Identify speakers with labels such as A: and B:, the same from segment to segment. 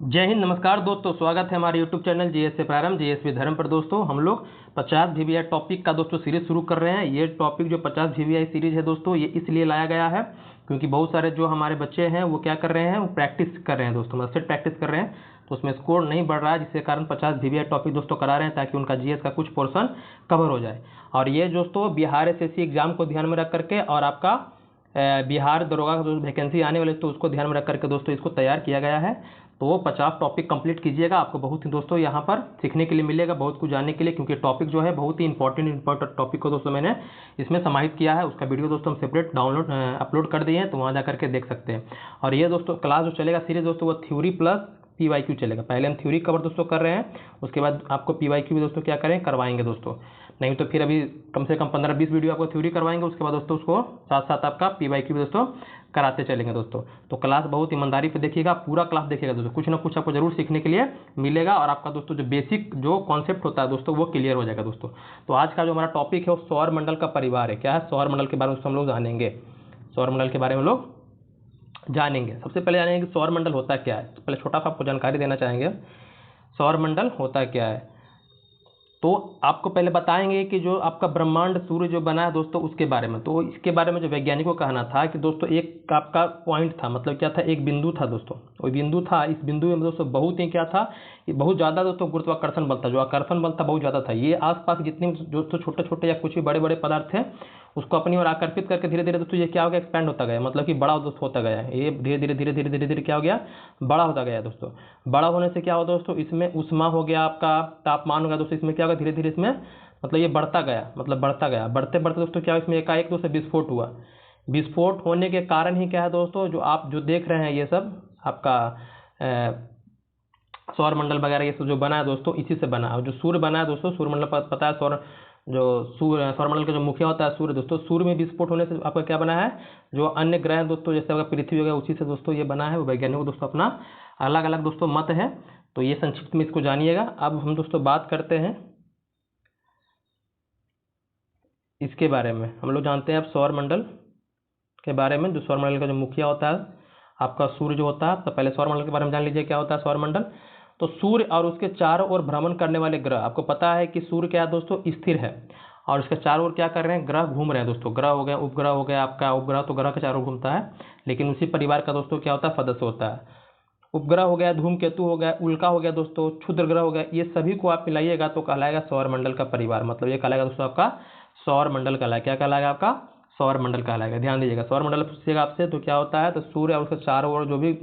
A: जय हिंद, नमस्कार दोस्तों। स्वागत है हमारे यूट्यूब चैनल जीएस से प्रारंभ जीएस विद धर्म पर। दोस्तों हम लोग 50 जीबीआई टॉपिक का दोस्तों सीरीज शुरू कर रहे हैं। ये टॉपिक जो 50 जीबीआई सीरीज है दोस्तों, ये इसलिए लाया गया है क्योंकि बहुत सारे जो हमारे बच्चे हैं वो क्या कर रहे हैं, वो प्रैक्टिस कर रहे हैं दोस्तों, मतलब सेट प्रैक्टिस कर रहे हैं, तो उसमें स्कोर नहीं बढ़ रहा है, जिसके कारण 50 जीबीआई टॉपिक दोस्तों करा रहे हैं ताकि उनका जीएस का कुछ पोर्शन कवर हो जाए। और ये दोस्तों बिहार एसएससी एग्जाम को ध्यान में रख करके और आपका बिहार दरोगा का जो वैकेंसी आने वाले तो उसको ध्यान में रख करके दोस्तों इसको तैयार किया गया है। तो 50 टॉपिक कंप्लीट कीजिएगा, आपको बहुत ही दोस्तों यहाँ पर सीखने के लिए मिलेगा, बहुत कुछ जानने के लिए, क्योंकि टॉपिक जो है बहुत ही इंपॉर्टेंट टॉपिक को दोस्तों मैंने इसमें समाहित किया है। उसका वीडियो दोस्तों हम सेपरेट अपलोड कर दिए हैं, तो वहाँ जा करके देख सकते हैं। और ये दोस्तों क्लास जो चलेगा सीरीज दोस्तों, वो थ्योरी प्लस पीवाईक्यू चलेगा। पहले हम थ्योरी कवर दोस्तों कर रहे हैं, उसके बाद आपको पीवाईक्यू भी दोस्तों क्या करें, करवाएंगे दोस्तों। नहीं तो फिर अभी कम से कम 15-20 वीडियो आपको थ्योरी करवाएंगे, उसके बाद दोस्तों उसको साथ साथ आपका पीवाईक्यू भी दोस्तों कराते चलेंगे दोस्तों। तो क्लास बहुत ईमानदारी पे देखिएगा, पूरा क्लास देखिएगा दोस्तों, कुछ ना कुछ आपको जरूर सीखने के लिए मिलेगा और आपका दोस्तों जो बेसिक जो कॉन्सेप्ट होता है दोस्तों वो क्लियर हो जाएगा दोस्तों। तो आज का जो हमारा टॉपिक है वो सौर मंडल का परिवार है। क्या है, सौर मंडल के बारे में हम लोग जानेंगे, सौर मंडल के बारे में लोग जानेंगे। सबसे पहले जानेंगे कि सौर मंडल होता क्या है। तो पहले छोटा सा आपको जानकारी देना चाहेंगे, सौर मंडल होता क्या है। तो आपको पहले बताएंगे कि जो आपका ब्रह्मांड सूर्य जो बना है दोस्तों उसके बारे में। तो इसके बारे में जो वैज्ञानिकों का कहना था कि दोस्तों एक आपका पॉइंट था, मतलब क्या था, एक बिंदु था दोस्तों, वो बिंदु था। इस बिंदु में दोस्तों बहुत ही क्या था, ये बहुत ज़्यादा दोस्तों गुरुत्वाकर्षण बल था, जो आकर्षण बल था बहुत ज़्यादा था। ये आसपास जितने दोस्तों छोटे छोटे या कुछ भी बड़े बड़े पदार्थ थे उसको अपनी ओर आकर्षित करके धीरे धीरे दोस्तों ये क्या हो गया, एक्सपैंड होता गया, मतलब कि बड़ा दोस्तों होता गया है। ये धीरे धीरे धीरे धीरे धीरे धीरे क्या हो गया, बड़ा होता गया दोस्तों। बड़ा होने से क्या हो दोस्तों, इसमें ऊष्मा हो गया, आपका तापमान हो गया दोस्तों, इसमें क्या होगा धीरे धीरे इसमें, मतलब ये बढ़ता गया, मतलब बढ़ता गया, बढ़ते बढ़ते दोस्तों क्या इसमें एकाएक दोस्तों विस्फोट हुआ। विस्फोट होने के कारण ही क्या है दोस्तों, जो आप जो देख रहे हैं ये सब आपका सौर मंडल वगैरह ये सब जो बना है दोस्तों इसी से बना है। जो सूर्य बना है दोस्तों, सूर्य मंडल पता है, सौर मंडल का जो मुखिया होता है सूर्य दोस्तों, सूर्य में विस्फोट होने से आपका क्या बना है, जो अन्य ग्रह दोस्तों जैसे अगर पृथ्वी हो गया उसी से दोस्तों ये बना है। वो वैज्ञानिकों दोस्तों अपना अलग अलग दोस्तों मत है, तो ये संक्षिप्त में इसको जानिएगा। अब हम दोस्तों बात करते हैं इसके बारे में। हम लोग जानते हैं अब सौर मंडल के बारे में। जो सौर मंडल का जो मुखिया होता है आपका सूर्य जो होता है, तो पहले सौर मंडल के बारे में जान लीजिए क्या होता है सौर मंडल। तो सूर्य और उसके चारों ओर भ्रमण करने वाले ग्रह, आपको पता है कि सूर्य क्या है दोस्तों, स्थिर है और उसके चारों ओर क्या कर रहे हैं, ग्रह घूम रहे हैं दोस्तों। ग्रह हो गया, उपग्रह हो गया, आपका उपग्रह तो ग्रह के चारों घूमता है, लेकिन उसी परिवार का दोस्तों क्या होता है, सदस्य होता है। उपग्रह हो गया, धूमकेतु हो गया, उल्का हो गया दोस्तों, क्षुद्र ग्रह हो गया, ये सभी को आप मिलाइएगा तो कहलाएगा सौर मंडल का परिवार। मतलब ये कहलाएगा दोस्तों आपका सौर मंडल कहलाएगा। क्या कहलाएगा, आपका सौर मंडल कहलाएगा। ध्यान दीजिएगा, सौर मंडल पूछिएगा आपसे तो क्या होता है, तो सूर्य और उसके चारों ओर जो भी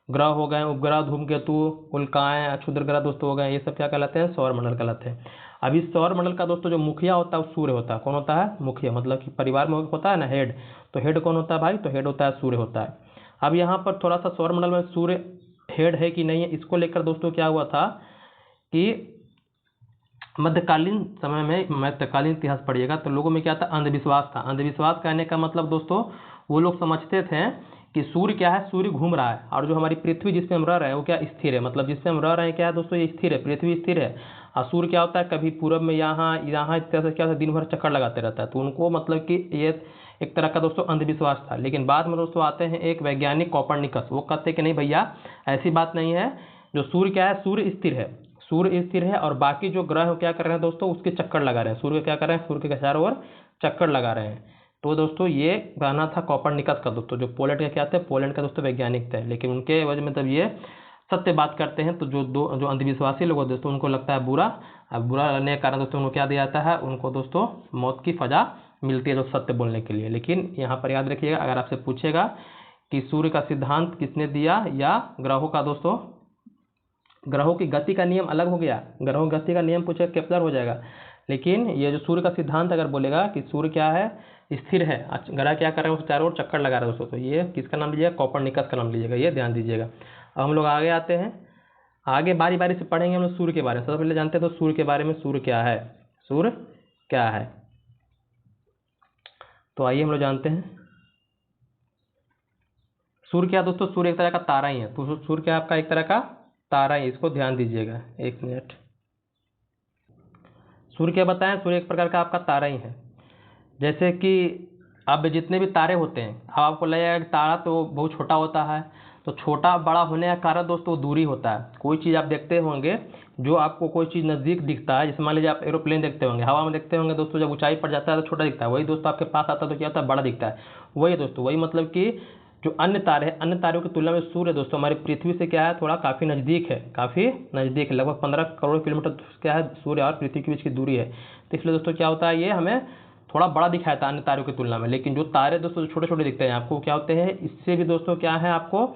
A: ग्रह हो गए, उपग्रह, धूमकेतु, उल्काएं, क्षुद्र ग्रह दोस्तों हो गए, ये सब क्या कहलाते हैं, सौर मंडल कहलाते हैं। अब इस सौर मंडल का दोस्तों जो मुखिया होता है वो सूर्य होता है। कौन होता है, मुखिया, मतलब कि परिवार में होता है ना हेड, तो हेड कौन होता है भाई, तो हेड होता है सूर्य होता है। अब यहाँ पर थोड़ा सा सौर मंडल में सूर्य हेड है कि नहीं है, इसको लेकर दोस्तों क्या हुआ था कि मध्यकालीन समय में, मध्यकालीन इतिहास पढ़िएगा तो लोगों में क्या था, अंधविश्वास था। अंधविश्वास कहने का मतलब दोस्तों वो लोग समझते थे कि सूर्य क्या है, सूर्य घूम रहा है और जो हमारी पृथ्वी जिसपे हम रह रहे हैं वो क्या स्थिर है, मतलब जिसपे हम रह रहे हैं क्या है दोस्तों, ये स्थिर है, पृथ्वी स्थिर है। और सूर्य क्या होता है, कभी पूरब में यहाँ यहाँ इस तरह से क्या होता है, दिन भर चक्कर लगाते रहता है। तो उनको मतलब कि ये एक तरह का दोस्तों अंधविश्वास था। लेकिन बाद में दोस्तों आते हैं एक वैज्ञानिक कोपर्निकस, वो कहते हैं कि नहीं भैया ऐसी बात नहीं है, जो सूर्य क्या है, सूर्य स्थिर है, सूर्य स्थिर है और बाकी जो ग्रह हो क्या कर रहे हैं दोस्तों, उसके चक्कर लगा रहे हैं। सूर्य क्या कर रहे हैं, सूर्य के चारों ओर चक्कर लगा रहे हैं। तो दोस्तों ये कहना था कोपर्निकस का दोस्तों, जो पोलैंड के क्या थे, पोलैंड का दोस्तों वैज्ञानिक थे। लेकिन उनके वजह में तब ये सत्य बात करते हैं तो जो अंधविश्वासी लोग दोस्तों उनको लगता है बुरा। अब बुरा लगने के कारण दोस्तों उनको क्या दिया जाता है, उनको दोस्तों मौत की सजा मिलती है जो सत्य बोलने के लिए। लेकिन यहाँ पर याद रखिएगा, अगर आपसे पूछेगा कि सूर्य का सिद्धांत किसने दिया या ग्रहों का, दोस्तों ग्रहों की गति का नियम अलग हो गया, ग्रहों की गति का नियम पूछे केपलर हो जाएगा। लेकिन ये जो सूर्य का सिद्धांत अगर बोलेगा कि सूर्य क्या है, स्थिर है, ग्रह क्या कर रहे हैं, उसके चारों ओर चक्कर लगा रहे हैं दोस्तों, तो ये किसका नाम लीजिएगा, कोपर्निकस का नाम लीजिएगा, ये ध्यान दीजिएगा। अब हम लोग आगे आते हैं, आगे बारी बारी से पढ़ेंगे हम लोग सूर्य के बारे में। सबसे पहले जानते हैं तो सूर्य के बारे में, सूर्य क्या है, सूर्य क्या है। तो आइए हम लोग जानते हैं सूर्य क्या दोस्तों, सूर्य एक तरह का तारा ही है। तो सूर्य क्या आपका एक तरह का तारा ही, इसको ध्यान दीजिएगा, एक मिनट। सूर्य क्या बताएं, सूर्य एक प्रकार का आपका तारा ही है। जैसे कि अब जितने भी तारे होते हैं, अब आपको लगेगा कि तारा तो बहुत छोटा होता है, तो छोटा बड़ा होने का कारण दोस्तों दूरी होता है। कोई चीज़ आप देखते होंगे, जो आपको कोई चीज़ नज़दीक दिखता है, जैसे मान लीजिए आप एरोप्लेन देखते होंगे, हवा में देखते होंगे दोस्तों, जब ऊंचाई पर जाता है तो छोटा दिखता है, वही दोस्तों आपके पास आता है तो क्या होता है, बड़ा दिखता है। वही दोस्तों, वही मतलब कि जो अन्य तारे हैं, अन्य तारों की तुलना में सूर्य दोस्तों हमारी पृथ्वी से क्या है, थोड़ा काफ़ी नज़दीक है, काफ़ी नज़दीक है, लगभग 15 करोड़ किलोमीटर क्या है सूर्य और पृथ्वी के बीच की दूरी है। तो इसलिए दोस्तों क्या होता है, ये हमें थोड़ा बड़ा दिखाया था अन्य तारों की तुलना में। लेकिन जो तारे दोस्तों छोटे छोटे दिखते हैं आपको, क्या होते हैं, इससे भी दोस्तों क्या है, आपको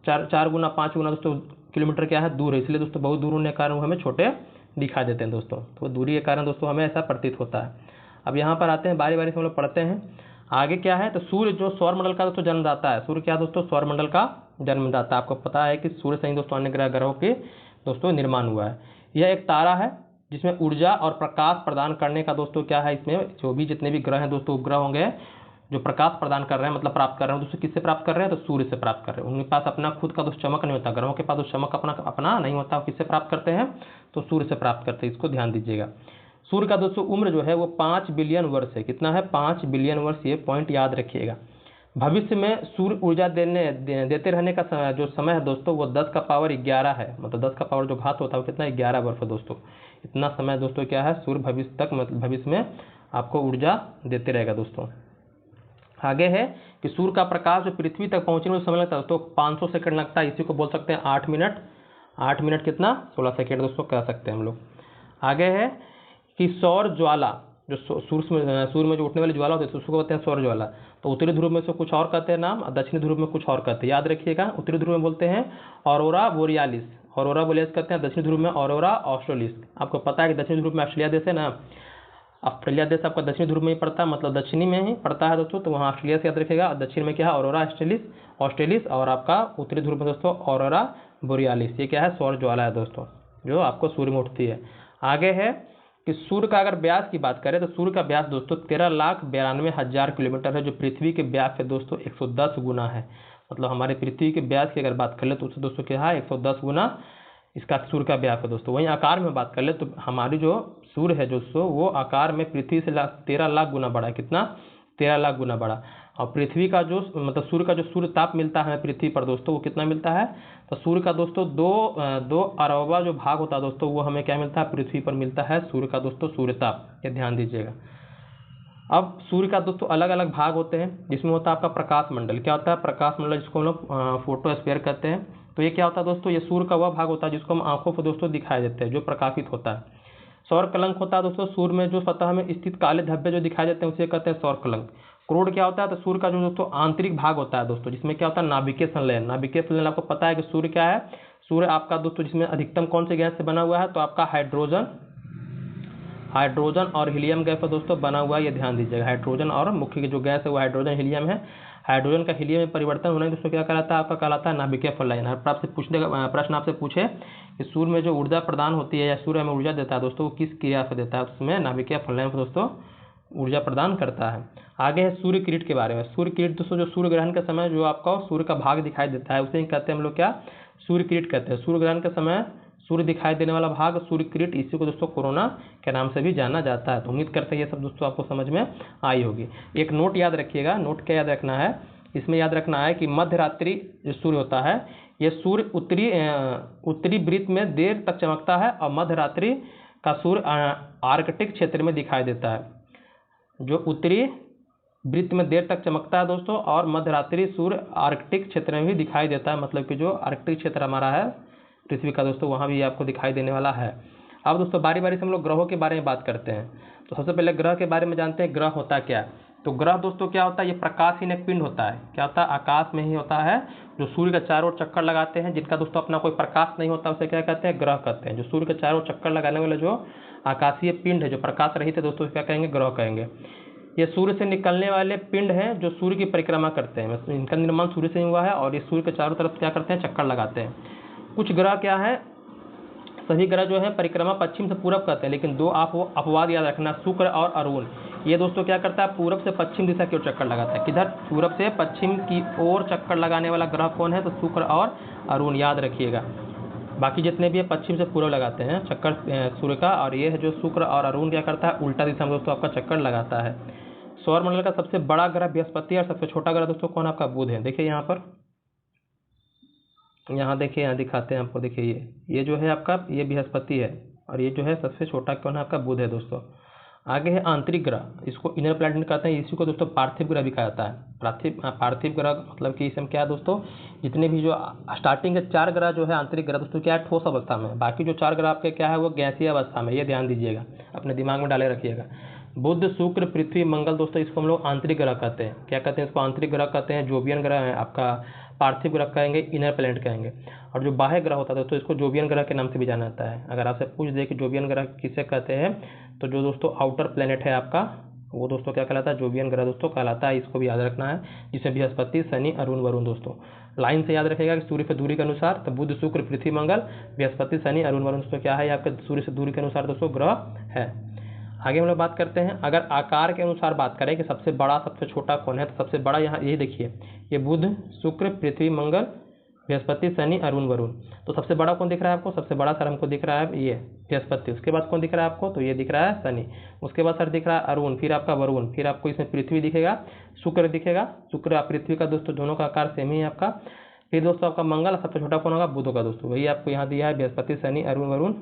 A: 4 गुना 5 गुना दोस्तों किलोमीटर क्या है दूर है। इसलिए दोस्तों बहुत दूर होने के कारण वो हमें छोटे दिखाई देते हैं दोस्तों। तो दूरी के कारण दोस्तों हमें ऐसा प्रतीत होता है। अब यहाँ पर आते हैं, बारी बारी से हम लोग पढ़ते हैं आगे क्या है। तो सूर्य जो सौरमंडल का दोस्तों जन्मदाता है। सूर्य क्या दोस्तों, सौरमंडल का जन्मदाता। आपको पता है कि सूर्य से ही दोस्तों अन्य ग्रहों के दोस्तों निर्माण हुआ है। यह एक तारा है जिसमें ऊर्जा और प्रकाश प्रदान करने का दोस्तों क्या है, इसमें जो भी जितने भी ग्रह हैं दोस्तों, उपग्रह होंगे जो प्रकाश प्रदान कर रहे हैं, मतलब प्राप्त कर रहे हैं दोस्तों, किससे प्राप्त कर रहे हैं, तो सूर्य से प्राप्त कर रहे हैं। उनके पास अपना खुद का दोस्तों चमक नहीं होता, ग्रहों के पास दोस्तों चमक अपना नहीं होता। किससे प्राप्त करते हैं, तो सूर्य से प्राप्त करते हैं। इसको ध्यान दीजिएगा। सूर्य का दोस्तों उम्र जो है वो 5 बिलियन वर्ष है। कितना है, 5 बिलियन वर्ष। ये पॉइंट याद रखिएगा। भविष्य में सूर्य ऊर्जा देते रहने का जो समय है दोस्तों, वो 10 का पावर 11 है। मतलब 10 का पावर जो घात होता है वो कितना, 11 वर्ष है दोस्तों। इतना समय दोस्तों क्या है, सूर्य भविष्य तक, मतलब भविष्य में आपको ऊर्जा देते रहेगा दोस्तों। आगे है कि सूर्य का प्रकाश जो पृथ्वी तक पहुंचने में समय लगता है तो 500 सेकंड लगता है। इसी को बोल सकते हैं 8 मिनट। 8 मिनट कितना, 16 सेकंड दोस्तों कह सकते हैं हम लोग। आगे है कि सौर ज्वाला, जो सूर्य में जो उठने वाली ज्वाला होती है उसको कहते हैं सौर ज्वाला। तो उत्तरी ध्रुव में से कुछ और कहते हैं नाम, और दक्षिणी ध्रुव में कुछ और कहते हैं, याद रखिएगा। उत्तरी ध्रुव में बोलते हैं ऑरोरा बोरियालिस, ऑरोरा बोरियालिस कहते हैं। दक्षिणी ध्रुव में ऑरोरा ऑस्ट्रेलिस। आपको पता है कि दक्षिणी ध्रुव में ऑस्ट्रेलिया देश है ना, ऑस्ट्रेलिया देश आपका दक्षिणी ध्रुव में ही पड़ता है, मतलब दक्षिणी में ही पड़ता है दोस्तों, तो वहाँ ऑस्ट्रेलिया से याद रखिएगा। और दक्षिण में क्या है, ऑरोरा ऑस्ट्रेलिस, और आपका उत्तरी ध्रुव में दोस्तों ऑरोरा बोरियालिस। ये क्या है, सौर ज्वाला है दोस्तों, जो आपको सूर्य में उठती है। आगे है कि सूर्य का अगर व्यास की बात करें तो सूर्य का व्यास दोस्तों 13,92,000 किलोमीटर है, जो पृथ्वी के व्यास से दोस्तों 110 गुना है। मतलब हमारे पृथ्वी के व्यास की अगर बात कर ले तो उससे दोस्तों क्या है, 110 गुना इसका सूर्य का व्यास है दोस्तों। वहीं आकार में बात कर ले तो हमारी जो सूर्य है दोस्तों, वो आकार में पृथ्वी से 13 लाख गुना बड़ा है। कितना, 13 लाख गुना बड़ा। और पृथ्वी का जो मतलब सूर्य का जो सूर्य ताप मिलता है पृथ्वी पर दोस्तों, वो कितना मिलता है, तो सूर्य का दोस्तों 2 अरबवा जो भाग होता है दोस्तों, वो हमें क्या मिलता है, पृथ्वी पर मिलता है सूर्य का दोस्तों सूर्य ताप। ये ध्यान दीजिएगा। अब सूर्य का दोस्तों अलग अलग भाग होते हैं, जिसमें होता है आपका प्रकाश मंडल। क्या होता है, प्रकाश मंडल, जिसको हम लोग फोटोस्फीयर कहते हैं। तो ये क्या होता है दोस्तों, ये सूर्य का वह भाग होता है जिसको हम आंखों को दोस्तों दिखाई देते हैं, जो प्रकाशित होता है। सौर कलंक होता है दोस्तों, सूर्य में जो सतह में स्थित काले धब्बे जो दिखाई देते हैं उसे कहते हैं सौर कलंक। क्रोड क्या होता है, तो सूर्य का जो दोस्तों आंतरिक भाग होता है दोस्तों, जिसमें क्या होता है, नाभिकीय संलयन। नाभिकीय संलयन आपको पता है कि सूर्य क्या है, सूर्य आपका दोस्तों जिसमें अधिकतम कौन से गैस से बना हुआ है, तो आपका हाइड्रोजन और हीलियम गैस पर दोस्तों बना हुआ है। ये ध्यान दीजिएगा। हाइड्रोजन और मुख्य जो गैस है वो हाइड्रोजन हीलियम है। हाइड्रोजन का हीलियम में परिवर्तन होना दोस्तों क्या कहलाता है, आपका कहलाता है नाभिकीय संलयन। आपसे प्रश्न आपसे पूछे कि सूर्य में जो ऊर्जा प्रदान होती है या सूर्य हमें ऊर्जा देता है दोस्तों, वो किस क्रिया से देता है, उसमें नाभिकीय संलयन से दोस्तों ऊर्जा प्रदान करता है। आगे है सूर्य किरीट के बारे में। सूर्य किरीट दोस्तों जो सूर्य ग्रहण के समय जो आपका सूर्य का भाग दिखाई देता है उसे ही कहते हैं हम लोग क्या, सूर्य किरीट कहते हैं। सूर्य ग्रहण के समय सूर्य दिखाई देने वाला भाग सूर्य किरीट, इसी को दोस्तों कोरोना के नाम से भी जाना जाता है। तो उम्मीद करते हैं ये सब दोस्तों आपको समझ में आई होगी। एक नोट याद रखिएगा। नोट क्या याद रखना है, इसमें याद रखना है कि मध्य रात्रि जो सूर्य होता है, ये सूर्य उत्तरी वृत्त में देर तक चमकता है, और मध्य रात्रि का सूर्य आर्कटिक क्षेत्र में दिखाई देता है। जो उत्तरी वृत्त में देर तक चमकता है दोस्तों, और मध्य रात्रि सूर्य आर्कटिक क्षेत्र में भी दिखाई देता है। मतलब कि जो आर्कटिक क्षेत्र हमारा है पृथ्वी का दोस्तों, वहाँ भी आपको दिखाई देने वाला है। अब दोस्तों बारी बारी से हम लोग ग्रहों के बारे में बात करते हैं। तो सबसे पहले ग्रह के बारे में जानते हैं, ग्रह होता क्या है। तो ग्रह दोस्तों क्या होता है, ये प्रकाशहीन एक पिंड होता है। क्या होता है, आकाश में ही होता है, जो सूर्य के चारों ओर चक्कर लगाते हैं, जिनका दोस्तों अपना कोई प्रकाश नहीं होता, उसे क्या कहते हैं, ग्रह कहते हैं। जो सूर्य के चारों ओर चक्कर लगाने वाले जो आकाशीय पिंड है, जो प्रकाश रहित है दोस्तों, क्या कहेंगे, ग्रह कहेंगे। ये सूर्य से निकलने वाले पिंड हैं जो सूर्य की परिक्रमा करते हैं। इनका निर्माण सूर्य से ही हुआ है, और ये सूर्य के चारों तरफ क्या करते हैं, चक्कर लगाते हैं। कुछ ग्रह क्या है, सभी ग्रह जो है परिक्रमा पश्चिम से पूरब करते हैं, लेकिन 2 अपवाद याद रखना, शुक्र और अरुण। ये दोस्तों क्या करता है, पूरब से पश्चिम दिशा की ओर चक्कर लगाता है। किधर, पूरब से पश्चिम की ओर चक्कर लगाने वाला ग्रह कौन है, तो शुक्र और अरुण, याद रखिएगा। बाकी जितने भी है पश्चिम से पूरब लगाते हैं चक्कर सूर्य का, और ये है जो शुक्र और अरुण क्या करता है, उल्टा दिशा में दोस्तों आपका चक्कर लगाता है। सौरमंडल का सबसे बड़ा ग्रह बृहस्पति और सबसे छोटा ग्रह दोस्तों कौन, आपका बुध है। देखिए यहाँ पर यहाँ देखिए, यहाँ दिखाते हैं आपको, देखिए ये जो है आपका, ये बृहस्पति है, और ये जो है सबसे छोटा कौन है आपका, बुध है दोस्तों। आगे है आंतरिक ग्रह, इसको इनर प्लैनेट कहते हैं। इसी को दोस्तों पार्थिव ग्रह भी कहा जाता है। पार्थिव ग्रह मतलब कि इसमें क्या है दोस्तों, जितने भी जो स्टार्टिंग के 4 ग्रह जो है आंतरिक ग्रह दोस्तों, क्या है, ठोस अवस्था में। बाकी जो 4 ग्रह आपके क्या है, वो गैसीय अवस्था में। ये ध्यान दीजिएगा, अपने दिमाग में डाले रखिएगा। बुध, शुक्र, पृथ्वी, मंगल दोस्तों, इसको हम लोग आंतरिक ग्रह कहते हैं। क्या कहते हैं इसको, आंतरिक ग्रह कहते हैं। जोवियन ग्रह है आपका, पार्थिव ग्रह कहेंगे, इनर प्लैनेट कहेंगे। और जो बाह्य ग्रह होता है दोस्तों, इसको जोवियन ग्रह के नाम से भी जाना जाता है। अगर आपसे पूछ दे कि जोवियन ग्रह किसे कहते हैं, तो जो दोस्तों आउटर प्लैनेट है आपका, वो दोस्तों क्या कहलाता है, जोवियन ग्रह दोस्तों कहलाता है। इसको भी याद रखना है, जिसमें बृहस्पति, शनि, अरुण, वरुण दोस्तों। लाइन से याद रखिएगा कि सूर्य से दूरी के अनुसार, तो बुध, शुक्र, पृथ्वी, मंगल, बृहस्पति, शनि, अरुण, वरुण दोस्तों क्या है, आपके सूर्य से दूरी के अनुसार दोस्तों ग्रह है। आगे हम लोग बात करते हैं, अगर आकार के अनुसार बात करें कि सबसे बड़ा सबसे छोटा कौन है, तो सबसे बड़ा यहाँ ये देखिए, ये बुध, शुक्र, पृथ्वी, मंगल, बृहस्पति, शनि, अरुण, वरुण। तो सबसे बड़ा कौन दिख रहा है आपको, सबसे बड़ा सर हमको दिख रहा है ये बृहस्पति। उसके बाद कौन दिख रहा है आपको, तो ये दिख रहा है शनि। उसके बाद सर दिख रहा है अरुण, फिर आपका वरुण, फिर आपको इसमें पृथ्वी दिखेगा, शुक्र दिखेगा। शुक्र और पृथ्वी का दोस्तों दोनों का आकार सेम ही है आपका। फिर दोस्तों आपका मंगल, सबसे छोटा कौन होगा, बुध होगा दोस्तों। वही आपको यहाँ दिया है, बृहस्पति, शनि, अरुण, वरुण,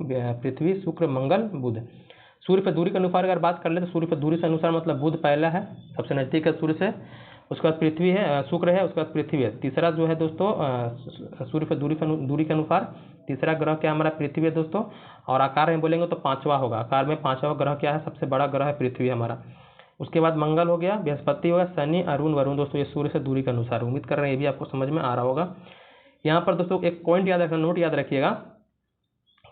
A: पृथ्वी, शुक्र, मंगल, बुध। सूर्य पर दूरी के अनुसार अगर बात कर ले, तो सूर्य पर दूरी से अनुसार मतलब बुध पहला है, सबसे नजदीक है सूर्य से। उसके बाद पृथ्वी है, शुक्र है, उसके बाद पृथ्वी है। तीसरा जो है दोस्तों सूर्य पर दूरी के अनुसार तीसरा ग्रह क्या हमारा, पृथ्वी है दोस्तों। और आकार में बोलेंगे तो 5वां होगा, आकार में 5वां ग्रह क्या है, सबसे बड़ा ग्रह है पृथ्वी हमारा। उसके बाद मंगल हो गया, बृहस्पति हो गया, शनि, अरुण, वरुण दोस्तों, ये सूर्य से दूरी के अनुसार। उम्मीद कर रहे हैं ये भी आपको समझ में आ रहा होगा। यहाँ पर दोस्तों एक पॉइंट याद रखना, नोट याद रखिएगा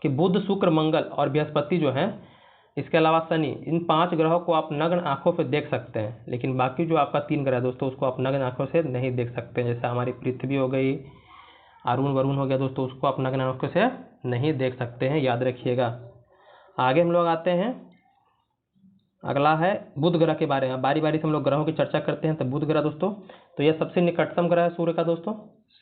A: कि बुध, शुक्र, मंगल और बृहस्पति जो है, इसके अलावा शनि, इन 5 ग्रहों को आप नग्न आंखों से देख सकते हैं। लेकिन बाकी जो आपका 3 ग्रह दोस्तों, उसको आप नग्न आंखों से नहीं देख सकते। जैसे हमारी पृथ्वी हो गई, अरुण, वरुण हो गया दोस्तों, उसको आप नग्न आंखों से नहीं देख सकते हैं, याद रखिएगा। आगे हम लोग आते हैं, अगला है बुध ग्रह के बारे में। बारी बारी से हम लोग ग्रहों की चर्चा करते हैं। तो बुध ग्रह दोस्तों, तो यह सबसे निकटतम ग्रह है सूर्य का दोस्तों।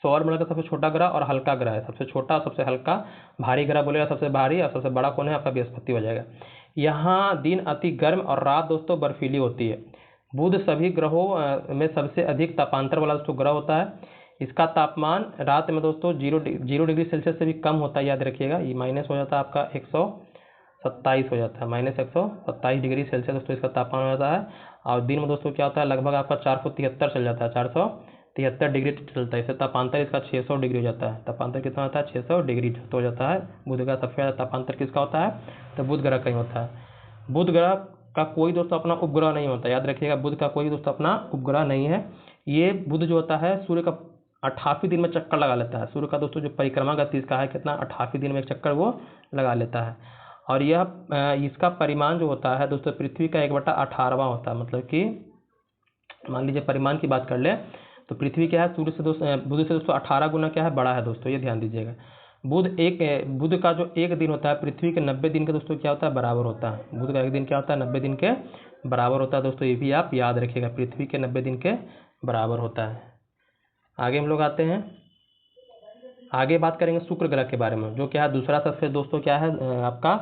A: सौर मंडल का सबसे छोटा ग्रह और हल्का ग्रह है, सबसे छोटा और सबसे हल्का। भारी ग्रह बोलेगा सबसे भारी, और सबसे बड़ा कौन है आपका, बृहस्पति हो जाएगा। यहाँ दिन अति गर्म और रात दोस्तों बर्फीली होती है। बुध सभी ग्रहों में सबसे अधिक तापांतर वाला दोस्तों ग्रह होता है। इसका तापमान रात में दोस्तों 0 डिग्री सेल्सियस से भी कम होता है, याद रखिएगा। ये माइनस हो जाता है आपका 127 हो जाता है, -127 डिग्री सेल्सियस दोस्तों इसका तापमान हो जाता है। और दिन में दोस्तों क्या होता है, लगभग आपका 473 चल जाता है, 473 डिग्री चलता है। इससे तापांतर इसका 600 डिग्री हो जाता है। तापांतर कितना होता है, 600 डिग्री हो जाता है। बुध का सबसे ज़्यादा तापांतर किसका होता है, तो बुध ग्रह का ही होता है। बुध ग्रह का कोई दोस्तों अपना उपग्रह नहीं होता, याद रखिएगा। बुध का कोई दोस्तों अपना उपग्रह नहीं है। ये बुध जो होता है सूर्य का 88वें दिन में चक्कर लगा लेता है। सूर्य का दोस्तों जो परिक्रमा गति इसका है कितना, 88वें दिन में एक चक्कर वो लगा लेता है। और यह इसका परिमाण जो होता है दोस्तों, पृथ्वी का 1/18वां होता है। मतलब कि मान लीजिए परिमाण की बात कर ले, तो पृथ्वी क्या है, सूर्य से दोस्तों, बुध से दोस्तों 18 गुना क्या है, बड़ा है दोस्तों, ये ध्यान दीजिएगा। बुध का जो एक दिन होता है पृथ्वी के 90 दिन के दोस्तों क्या होता है, बराबर होता है। बुध का एक दिन क्या होता है, 90 दिन के बराबर होता है दोस्तों, ये भी आप याद रखिएगा। पृथ्वी के 90 दिन के बराबर होता है। आगे हम लोग आते हैं, आगे बात करेंगे शुक्र ग्रह के बारे में, जो क्या है दूसरा सबसे दोस्तों क्या है आपका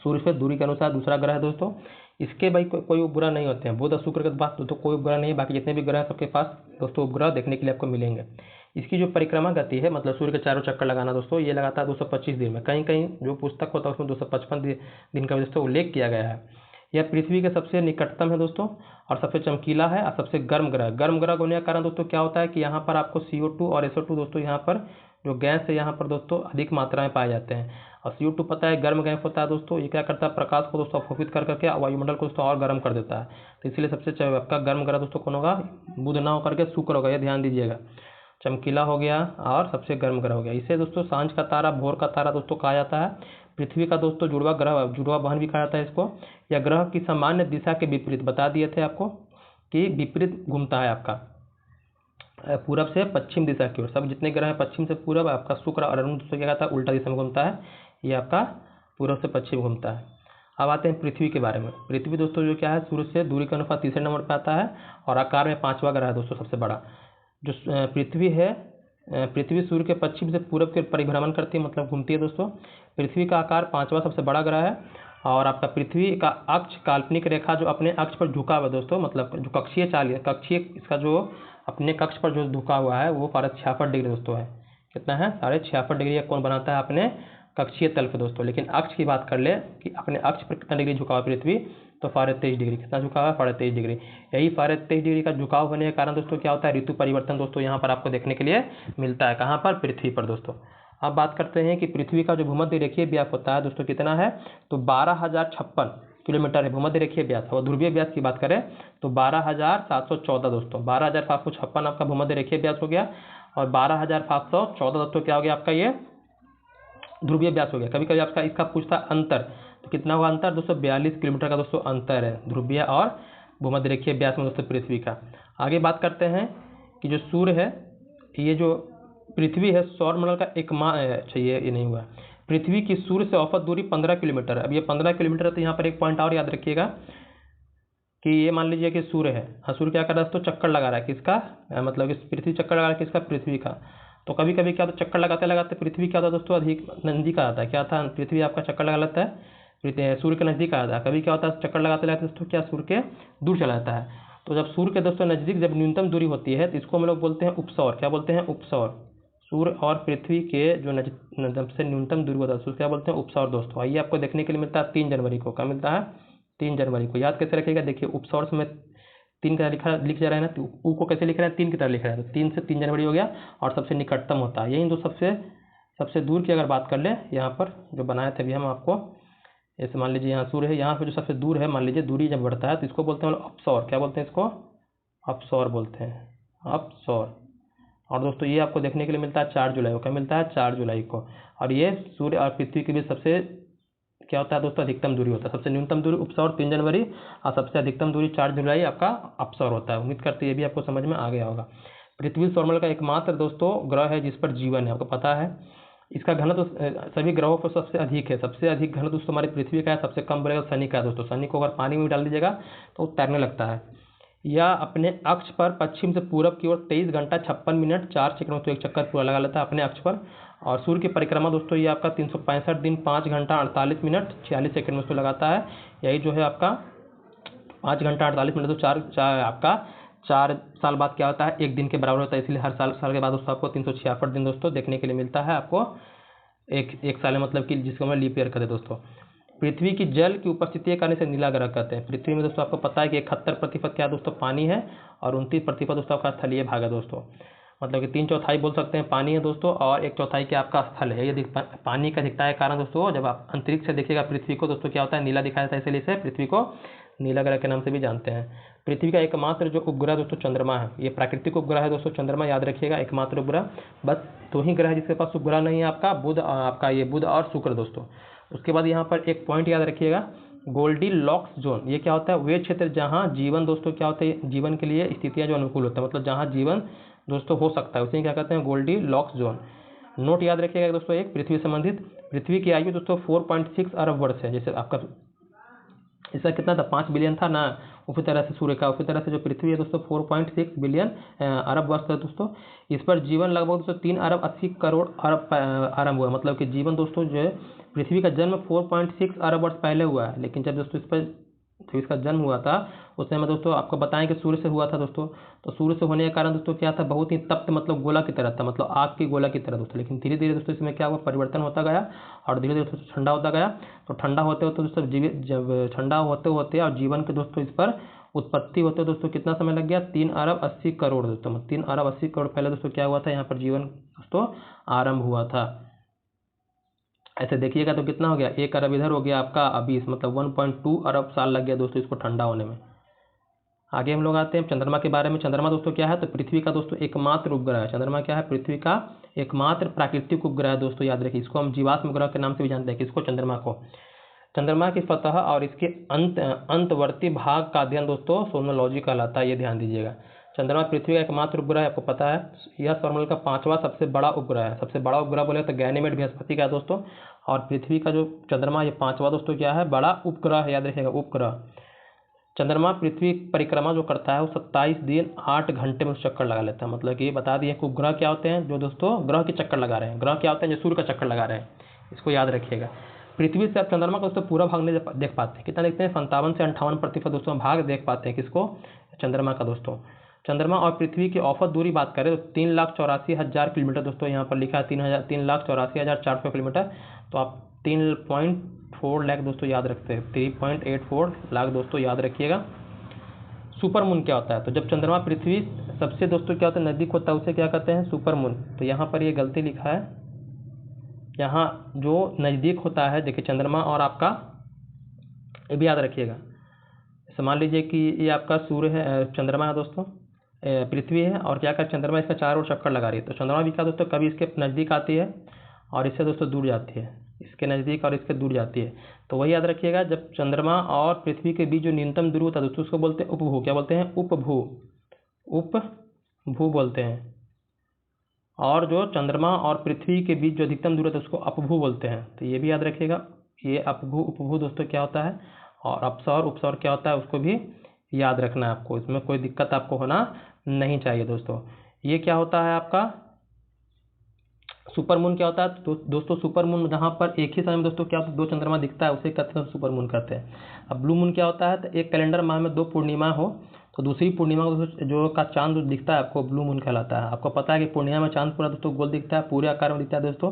A: सूर्य से दूरी के अनुसार दूसरा ग्रह है दोस्तों। इसके भाई कोई उपग्रह नहीं होते हैं। बुध और शुक्र के पास दोस्तों कोई उपग्रह नहीं है। बाकी जितने भी ग्रह हैं सबके पास दोस्तों उपग्रह देखने के लिए आपको मिलेंगे। इसकी जो परिक्रमा गति है, मतलब सूर्य के चारों चक्कर लगाना दोस्तों, ये लगाता है 225 दिन में। कहीं कहीं जो पुस्तक होता है उसमें 255 दिन का दोस्तों उल्लेख किया गया है। यह पृथ्वी के सबसे निकटतम है दोस्तों, और सबसे चमकीला है और सबसे गर्म ग्रह। गर्म ग्रह होने का कारण दोस्तों क्या होता है कि यहाँ पर आपको CO2 और SO2 दोस्तों, यहाँ पर जो गैस है यहाँ पर दोस्तों अधिक मात्रा में पाए जाते हैं। और CO2 पता है गर्म गैस होता है दोस्तों, ये क्या करता है, प्रकाश को दोस्तों अवशोषित कर करके वायुमंडल को दोस्तों और गर्म कर देता है। तो इसलिए सबसे आपका गर्म ग्रह दोस्तों कौन होगा, बुध ना होकर के शुक्र होगा, ये ध्यान दीजिएगा। चमकीला हो गया और सबसे गर्म ग्रह हो गया। इसे दोस्तों सांझ का तारा, भोर का तारा दोस्तों कहा जाता है। पृथ्वी का दोस्तों जुड़वा ग्रह, जुड़वा बहन भी कहा जाता है इसको। यह ग्रह की सामान्य दिशा के विपरीत बता दिए थे आपको कि विपरीत घूमता है आपका, पूरब से पश्चिम दिशा की ओर। सब जितने ग्रह हैं पश्चिम से पूरब, आपका शुक्र और अरुण दोस्तों क्या कहता है, उल्टा दिशा में घूमता है। ये आपका पूरब से पश्चिम घूमता है। अब आते हैं पृथ्वी के बारे में। पृथ्वी दोस्तों जो क्या है सूर्य से दूरी के अनुसार तीसरे नंबर पर आता है, और आकार में 5वां ग्रह है दोस्तों सबसे बड़ा। जो पृथ्वी है, पृथ्वी सूर्य के पश्चिम से पूरब के परिभ्रमण करती है, मतलब घूमती है दोस्तों। पृथ्वी का आकार 5वां सबसे बड़ा ग्रह है। और आपका पृथ्वी का अक्ष, काल्पनिक रेखा जो अपने अक्ष पर झुका हुआ है दोस्तों, मतलब जो कक्षीय चाल है, कक्षीय इसका जो अपने कक्ष पर जो झुका हुआ है वो 66 डिग्री दोस्तों है। कितना है 66.5 डिग्री का कोण बनाता है अपने कक्षीय तल पे दोस्तों। लेकिन अक्ष की बात कर ले कि अपने अक्ष पर कितना डिग्री झुकाव पृथ्वी, तो 23.5 डिग्री। कितना झुकाव है 23.5 डिग्री। यही 23.5 डिग्री का झुकाव होने के कारण दोस्तों क्या होता है, ऋतु परिवर्तन दोस्तों यहाँ पर आपको देखने के लिए मिलता है। कहाँ पर, पृथ्वी पर दोस्तों। अब बात करते हैं कि पृथ्वी का जो भूमध्य रेखीय व्यास होता है दोस्तों कितना है, तो 12,056 किलोमीटर है भूमध्य रेखीय व्यास। और ध्रुवीय व्यास की बात करें तो 12,714 दोस्तों। 12,756 आपका भूमध्य रेखीय व्यास हो गया और 12,714 दोस्तों क्या हो गया आपका ये ध्रुवीय व्यास हो गया। कभी कभी आपका इसका पूछता अंतर, तो कितना हुआ अंतर दोस्तों, 42 किलोमीटर का दोस्तों अंतर है ध्रुवीय और भूमध्य रेखीय व्यास में दोस्तों पृथ्वी का। आगे बात करते हैं कि जो सूर्य है, ये जो पृथ्वी है सौरमंडल का अच्छा ये नहीं हुआ। पृथ्वी की सूर्य से औसत दूरी 15 किलोमीटर है। अब ये 15 किलोमीटर है, तो यहाँ पर एक पॉइंट और याद रखिएगा कि ये मान लीजिए कि सूर्य है, हाँ सूर्य क्या कर रहा है दोस्तों, चक्कर लगा रहा है किसका, मतलब कि पृथ्वी चक्कर लगा रहा है किसका, पृथ्वी का। तो कभी कभी क्या होता है, चक्कर लगाते लगाते पृथ्वी क्या होता है दोस्तों, अधिक नजदीक आ जाता है। क्या था, पृथ्वी आपका चक्कर लगा लेता है, सूर्य के नजदीक आ जाता है। कभी क्या होता है, चक्कर लगाते लगाते दोस्तों क्या सूर्य के दूर चला जाता है। तो जब सूर्य के दोस्तों नजदीक जब न्यूनतम दूरी होती है तो इसको हम लोग बोलते हैं उपसौर। क्या बोलते हैं, उपसौर। सूर्य और पृथ्वी के जो जब से न्यूनतम दूरी होता है उसको क्या बोलते हैं, उपसौर दोस्तों। आइए आपको देखने के लिए मिलता है 3 जनवरी को। क्या मिलता है, 3 जनवरी को। याद कैसे रखिएगा, देखिए उपसौर में 3 की तरह लिख जा रहा है ना, तो ऊ को कैसे लिख रहे हैं, 3 की तरह लिख रहे हैं। तो 3 से 3 जनवरी हो गया और सबसे निकटतम होता है यही। तो सबसे दूर की अगर बात कर ले, यहाँ पर जो बनाए थे अभी हम आपको, जैसे मान लीजिए यहाँ सूर्य है, यहाँ पर जो सबसे दूर है, मान लीजिए दूरी जब बढ़ता है तो इसको बोलते हैं अपसौर। क्या बोलते हैं इसको, अपसौर बोलते हैं, अपसौर। और दोस्तों ये आपको देखने के लिए मिलता है 4 जुलाई को। क्या मिलता है, 4 जुलाई को। और ये सूर्य और पृथ्वी के बीच सबसे क्या होता है दोस्तों, अधिकतम दूरी होता है। सबसे न्यूनतम दूरी उपसौर 3 जनवरी और सबसे अधिकतम दूरी 4 जुलाई आपका अपसौर होता है। उम्मीद करते हैं ये भी आपको समझ में आ गया होगा। पृथ्वी सौरमंडल का एकमात्र दोस्तों ग्रह है जिस पर जीवन है, आपको पता है। इसका घनत्व सभी ग्रहों पर सबसे अधिक है। सबसे अधिक घनत्व दोस्तों हमारी पृथ्वी का है, सबसे कम बोलेगा शनि का है दोस्तों। शनि को अगर पानी में डाल दीजिएगा तो तैरने लगता है। यह अपने अक्ष पर पश्चिम से पूरब की ओर 23 घंटा 56 मिनट 4 सेकंड तो एक चक्कर पूरा लगा लेता है अपने अक्ष पर। और सूर्य की परिक्रमा दोस्तों ये आपका 365 दिन 5 घंटा 48 मिनट 46 सेकंड में उसको लगाता है। यही जो है आपका 5 घंटा 48 मिनट, तो आपका 4 साल बाद क्या होता है, एक दिन के बराबर होता है। इसलिए हर साल के बाद दोस्तों आपको 366 दिन दोस्तों देखने के लिए मिलता है आपको एक साल में, मतलब कि जिसको हम लीप ईयर कहते हैं दोस्तों। पृथ्वी की जल की उपस्थिति के कारण से नीला ग्रह कहते हैं। पृथ्वी में दोस्तों आपको पता है कि 71% क्या दोस्तों पानी है और 29% दोस्तों आपका स्थलीय भाग है दोस्तों। मतलब कि 3/4 बोल सकते हैं पानी है दोस्तों और 1/4 क्या आपका स्थल है। ये पानी का दिखता है कारण दोस्तों, जब आप अंतरिक्ष से देखिएगा पृथ्वी को दोस्तों क्या होता है, नीला दिखाया जाता है, इसलिए इसे पृथ्वी को नीला ग्रह के नाम से भी जानते हैं। पृथ्वी का एकमात्र जो उपग्रह दोस्तों चंद्रमा है। ये प्राकृतिक उपग्रह है दोस्तों चंद्रमा, याद रखिएगा, एकमात्र उपग्रह। बस 2 ही ग्रह है जिसके पास उपग्रह नहीं है, आपका बुध, आपका ये बुध और शुक्र दोस्तों। उसके बाद यहाँ पर एक पॉइंट याद रखिएगा, गोल्डीलॉक्स जोन। ये क्या होता है, वे क्षेत्र जहाँ जीवन दोस्तों क्या होते हैं, जीवन के लिए स्थितियाँ जो अनुकूल होता है, मतलब जहाँ जीवन दोस्तों हो सकता है उसे क्या कहते हैं, गोल्डीलॉक्स जोन। नोट याद रखिएगा दोस्तों, एक पृथ्वी संबंधित, पृथ्वी की आयु दोस्तों 4.6 अरब वर्ष है। जैसे आपका इसका कितना था, 5 बिलियन था ना, उसी तरह से सूर्य का, उसी तरह से जो पृथ्वी है दोस्तों 4.6 बिलियन अरब वर्ष है दोस्तों। इस पर जीवन लगभग दोस्तों 3 अरब 80 करोड़ अरब आरंभ हुआ। मतलब कि जीवन दोस्तों जो है, पृथ्वी का जन्म 4.6 अरब वर्ष पहले हुआ है, लेकिन जब दोस्तों इस पर तो इसका जन्म हुआ था उस समय दोस्तों आपको बताएं कि सूर्य से हुआ था दोस्तों। तो सूर्य से होने के कारण दोस्तों क्या था, बहुत ही तप्त मतलब गोला की तरह था, मतलब आग की गोला की तरह दोस्तों। लेकिन धीरे धीरे दोस्तों इसमें क्या हुआ, परिवर्तन होता गया और धीरे धीरे दोस्तों ठंडा होता गया। तो ठंडा होते होते दोस्तों जब ठंडा होते होते और जीवन के दोस्तों इस पर उत्पत्ति होते दोस्तों कितना समय लग गया, 3 अरब 80 करोड़ दोस्तों। 3 अरब 80 करोड़ पहले दोस्तों क्या हुआ था, यहाँ पर जीवन दोस्तों आरंभ हुआ था। ऐसे देखिएगा तो कितना हो गया, 1 अरब इधर हो गया आपका 20, मतलब 1.2 अरब साल लग गया दोस्तों इसको ठंडा होने में। आगे हम लोग आते हैं चंद्रमा के बारे में। चंद्रमा दोस्तों क्या है, तो पृथ्वी का दोस्तों एकमात्र उपग्रह है। चंद्रमा क्या है, पृथ्वी का एकमात्र प्राकृतिक उपग्रह है दोस्तों, याद रखिए। इसको हम जीवाश्म ग्रह के नाम से भी जानते हैं, किसको, चंद्रमा को। चंद्रमा की सतह और इसके अंतवर्ती भाग का अध्ययन दोस्तों सोनोलॉजी कहलाता है, ये ध्यान दीजिएगा। चंद्रमा पृथ्वी का एकमात्र उपग्रह है, आपको पता है। यह सौरमंडल का 5वां सबसे बड़ा उपग्रह है। सबसे बड़ा उपग्रह बोले तो गैनीमेड बृहस्पति का है दोस्तों। और पृथ्वी का जो चंद्रमा ये 5वां दोस्तों क्या है, बड़ा उपग्रह है, याद रखिएगा, उपग्रह। चंद्रमा पृथ्वी परिक्रमा जो करता है वो 27 दिन 8 घंटे में चक्कर लगा लेता है। मतलब कि बता दिए कि उपग्रह क्या होते हैं, जो दोस्तों ग्रह के चक्कर लगा रहे हैं। ग्रह क्या होते हैं, जो सूर्य का चक्कर लगा रहे हैं, इसको याद रखिएगा। पृथ्वी से आप चंद्रमा को दोस्तों पूरा भाग नहीं देख पाते हैं। कितना देखते हैं, 57 से 58% दोस्तों भाग देख पाते हैं, किसको, चंद्रमा का दोस्तों। चंद्रमा और पृथ्वी की औसत दूरी बात करें तो 3,84,000 किलोमीटर दोस्तों यहाँ पर लिखा है 3,84,400 किलोमीटर। तो आप 3.4 लाख दोस्तों याद रखते हैं, 3.84 लाख दोस्तों याद रखिएगा। सुपर मून क्या होता है? तो जब चंद्रमा पृथ्वी सबसे दोस्तों क्या होता है नज़दीक होता है उसे क्या कहते हैं? Super moon. तो यहाँ पर ये गलती लिखा है, यहाँ जो नज़दीक होता है देखिए चंद्रमा और आपका, ये भी याद रखिएगा। मान लीजिए कि ये आपका सूर्य है, चंद्रमा है दोस्तों, पृथ्वी है, और क्या कर चंद्रमा इसका चारों ओर चक्कर लगा रही है। तो चंद्रमा भी क्या दोस्तों कभी इसके नज़दीक आती है और इससे दोस्तों दूर जाती है, इसके नज़दीक और इसके दूर जाती है। तो वही याद रखिएगा, जब चंद्रमा और पृथ्वी के बीच जो न्यूनतम दूरी होता है दोस्तों उसको बोलते हैं उपभू। क्या बोलते हैं? उपभू, उपभू बोलते हैं। और जो चंद्रमा और पृथ्वी के बीच जो अधिकतम दूरी है उसको अपभू बोलते हैं। तो ये भी याद रखिएगा, ये अपभू उपभू दोस्तों क्या होता है, और अपसौर उपसौर क्या होता है उसको भी याद रखना है आपको, इसमें कोई दिक्कत आपको होना नहीं चाहिए दोस्तों। ये क्या होता है आपका सुपर मून क्या होता है? तो दोस्तों सुपर मून जहाँ पर एक ही समय में दोस्तों क्या होता है दो चंद्रमा दिखता है उसे कहते हैं सुपर मून कहते हैं। अब ब्लू मून क्या होता है? तो एक कैलेंडर माह में 2 पूर्णिमा हो तो दूसरी पूर्णिमा को जो का चांद जो दिखता है आपको ब्लू मून कहलाता है। आपको पता है कि पूर्णिमा में चांद पूरा दोस्तों गोल दिखता है, पूरे आकार में दिखता है दोस्तों।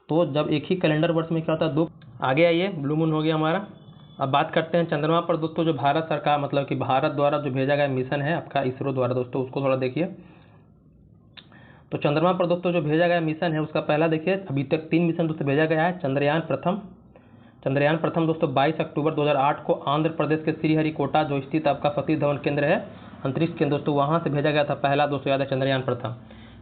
A: तो जब एक ही कैलेंडर वर्ष में क्या होता है 2 आगे आइए, ब्लू मून हो गया हमारा। अब बात करते हैं चंद्रमा पर दोस्तों जो भारत सरकार मतलब कि भारत द्वारा जो भेजा गया मिशन है आपका इसरो द्वारा दोस्तों, उसको थोड़ा देखिए। तो चंद्रमा पर दोस्तों जो भेजा गया मिशन है उसका पहला देखिए, अभी तक 3 मिशन दोस्तों भेजा गया है। चंद्रयान प्रथम दोस्तों 22 अक्टूबर 2008 को आंध्र प्रदेश के श्रीहरिकोटा जो स्थित आपका सतीश धवन केंद्र है, अंतरिक्ष केंद्र दोस्तों, वहाँ से भेजा गया था पहला दोस्तों, याद है चंद्रयान प्रथम।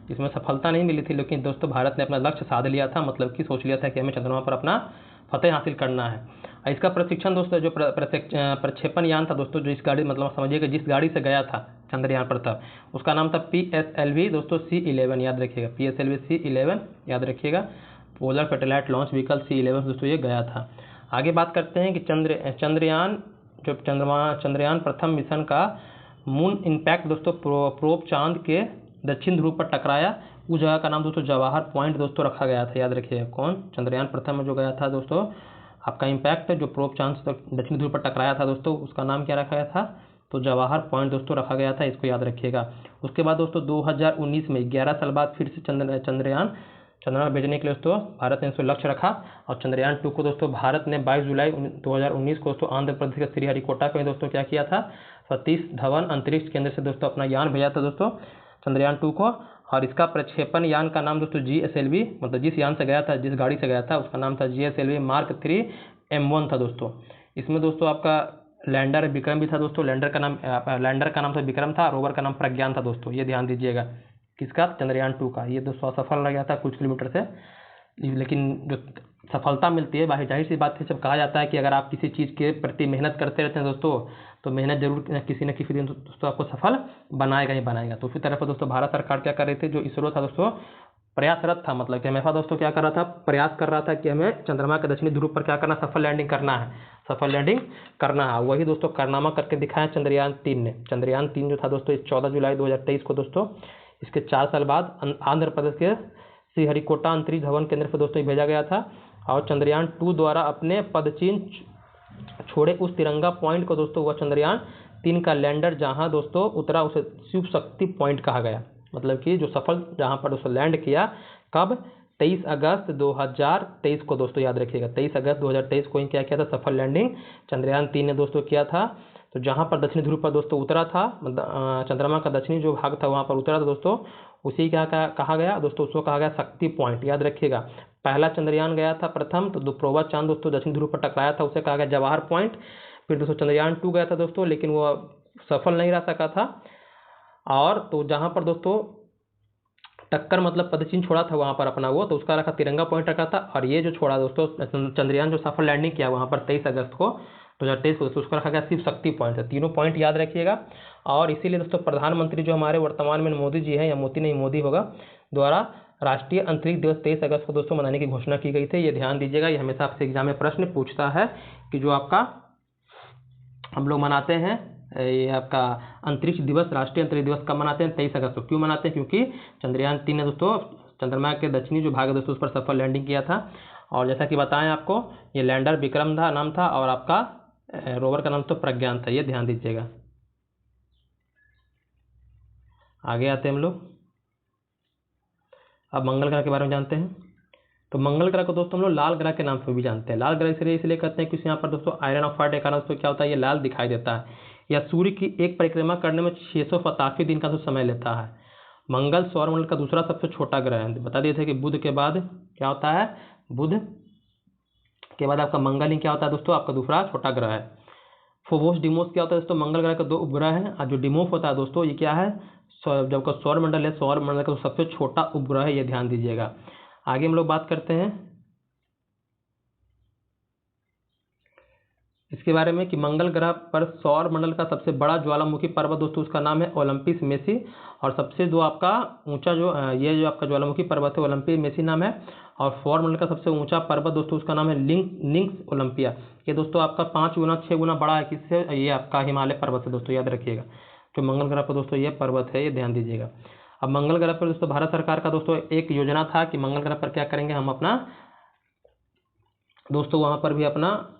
A: इसमें सफलता नहीं मिली थी, लेकिन दोस्तों भारत ने अपना लक्ष्य साध लिया था, मतलब कि सोच लिया था कि हमें चंद्रमा पर अपना फतेह हासिल करना है। इसका प्रशिक्षण दोस्तों जो प्रक्षेपण यान था दोस्तों, जो इस गाड़ी मतलब समझिए कि जिस गाड़ी से गया था चंद्रयान पर था उसका नाम था PSLV दोस्तों C11 याद रखिएगा, PSLV C11 याद रखिएगा, polar satellite launch vehicle C11 दोस्तों ये गया था। आगे बात करते हैं कि चंद्रयान प्रथम मिशन का मून इम्पैक्ट दोस्तों प्रोब चांद के दक्षिण ध्रुव पर टकराया, उस जगह का नाम दोस्तों जवाहर पॉइंट दोस्तों रखा गया था, याद रखिएगा। कौन? चंद्रयान प्रथम में जो गया था दोस्तों आपका इम्पैक्ट जो प्रोब चांद दक्षिण ध्रुव पर टकराया था दोस्तों, उसका नाम क्या रखा गया था? तो जवाहर पॉइंट दोस्तों रखा गया था, इसको याद रखिएगा। उसके बाद दोस्तों 2019 में 11 साल बाद फिर से चंद्रमा भेजने के लिए दोस्तों भारत ने इसको लक्ष्य रखा, और चंद्रयान 2 को दोस्तों भारत ने 22 जुलाई 2019 को दोस्तों आंध्र प्रदेश के श्रीहरिकोटा में दोस्तों क्या किया था, सतीश धवन अंतरिक्ष केंद्र से दोस्तों अपना यान भेजा था दोस्तों चंद्रयान 2 को। और इसका प्रक्षेपण यान का नाम दोस्तों GSLV, मतलब जिस यान से गया था, जिस गाड़ी से गया था उसका नाम था GSLV Mark 3 M1 था दोस्तों। इसमें दोस्तों आपका लैंडर विक्रम भी था दोस्तों, लैंडर का नाम था विक्रम था, रोवर का नाम प्रज्ञान था दोस्तों, ये ध्यान दीजिएगा। किसका? चंद्रयान 2 का। ये दोस्तों असफल रह गया था कुछ किलोमीटर से, लेकिन जो सफलता मिलती है बाकी जाहिर सी बात है, जब कहा जाता है कि अगर आप किसी चीज़ के प्रति मेहनत करते रहते हैं दोस्तों तो मेहनत जरूर किसी न किसी दिन दोस्तों आपको सफल बनाएगा ही बनाएगा। तो उसी तरह पर दोस्तों भारत सरकार क्या कर रही थी, जो इसरो था दोस्तों प्रयासरत था, मतलब कि हमेशा दोस्तों क्या कर रहा था, प्रयास कर रहा था कि हमें चंद्रमा के दक्षिणी ध्रुव पर क्या करना, सफल लैंडिंग करना है, सफल लैंडिंग करना है। वही दोस्तों कारनामा करके दिखाया चंद्रयान 3 ने। चंद्रयान 3 जो था दोस्तों 14 जुलाई 2023 को दोस्तों, इसके 4 साल बाद आंध्र प्रदेश के श्रीहरिकोटा अंतरिक्ष धवन केंद्र पर दोस्तों भेजा गया था। और चंद्रयान 2 द्वारा अपने पदचिन्ह छोड़े उस तिरंगा पॉइंट को दोस्तों वह चंद्रयान 3 का लैंडर जहां दोस्तों उतरा उसे शिव शक्ति पॉइंट कहा गया, मतलब कि जो सफल जहां पर दोस्तों लैंड किया, कब? 23 अगस्त 2023 को दोस्तों, याद रखिएगा 23 अगस्त 2023 को ही क्या किया था, सफल लैंडिंग चंद्रयान 3 ने दोस्तों किया था। तो जहां पर दक्षिणी ध्रुव पर दोस्तों उतरा था, चंद्रमा का दक्षिणी जो भाग था वहां पर उतरा था दोस्तों, उसी क्या कहा गया दोस्तों, उसको कहा गया शक्ति पॉइंट, याद रखिएगा। पहला चंद्रयान गया था प्रथम, तो प्रोबा चांद दोस्तों दक्षिण ध्रुव पर टकराया था, उसे कहा गया जवाहर पॉइंट। फिर दोस्तों चंद्रयान 2 गया था दोस्तों, लेकिन वो सफल नहीं रह सका था। और तो जहां पर दोस्तों टक्कर मतलब पदचिन्ह छोड़ा था वहां पर अपना वो, तो उसका रखा तिरंगा पॉइंट रखा था। और ये जो छोड़ा दोस्तों चंद्रयान जो सफल लैंडिंग किया वहां पर 23 अगस्त को 2023 को, उसका रखा गया शिव शक्ति पॉइंट है। तीनों पॉइंट याद रखिएगा। और इसीलिए दोस्तों प्रधानमंत्री जो हमारे वर्तमान में मोदी जी हैं, या मोदी नहीं मोदी होगा, द्वारा राष्ट्रीय अंतरिक्ष दिवस 23 अगस्त को दोस्तों मनाने की घोषणा की गई थी। ये ध्यान दीजिएगा, ये हमेशा आपसे एग्जाम में प्रश्न पूछता है कि जो आपका हम लोग मनाते हैं ये आपका अंतरिक्ष दिवस, राष्ट्रीय अंतरिक्ष दिवस कब मनाते हैं? 23 अगस्त को। क्यों मनाते हैं? क्योंकि चंद्रयान 3 ने दोस्तों चंद्रमा के दक्षिणी जो भाग है दोस्तों उस पर सफल लैंडिंग किया था। और जैसा कि बताएं आपको, ये लैंडर विक्रम था नाम था, और आपका रोवर का नाम तो प्रज्ञान था, ये ध्यान दीजिएगा। आगे आते हैं हम लोग, अब मंगल ग्रह के बारे में जानते हैं। तो मंगल ग्रह को दोस्तों हम लोग लाल ग्रह के नाम से भी जानते हैं। लाल ग्रह इसलिए कहते हैं क्योंकि यहाँ पर दोस्तों आयरन ऑक्साइड के कारण दोस्तों क्या होता है, ये लाल दिखाई देता है। या सूर्य की एक परिक्रमा करने में 687 दिन का तो समय लेता है। मंगल सौरमंडल का दूसरा सबसे छोटा ग्रह है। बता दिए थे कि बुध के बाद क्या होता है, बुध के बाद आपका मंगल ही क्या होता है दोस्तों, आपका दूसरा छोटा ग्रह है। फोबोस डिमोस क्या होता है दोस्तों, मंगल ग्रह के 2 उपग्रह हैं। और जो डिमोस होता है दोस्तों ये क्या है, जब का सौरमंडल है, सौरमंडल का सबसे छोटा उपग्रह है, ये ध्यान दीजिएगा। आगे हम लोग बात करते हैं इसके बारे में कि मंगल ग्रह पर सौर मंडल का सबसे बड़ा ज्वालामुखी पर्वत दोस्तों उसका नाम है ओलंपिस मेसी। और सबसे जो आपका ऊंचा ये जो आपका ज्वालामुखी पर्वत है ओलंपिस मेसी नाम है। और सौर मंडल का सबसे ऊंचा पर्वत दोस्तों उसका नाम है लिंक्स ओलंपिया। ये दोस्तों आपका 5 गुना 6 गुना बड़ा है किससे, ये आपका हिमालय पर्वत है दोस्तों, याद रखिएगा। जो मंगल ग्रह पर दोस्तों ये पर्वत है, ये ध्यान दीजिएगा। अब मंगल ग्रह पर दोस्तों भारत सरकार का दोस्तों एक योजना था कि मंगल ग्रह पर क्या करेंगे, हम अपना दोस्तों वहाँ पर भी अपना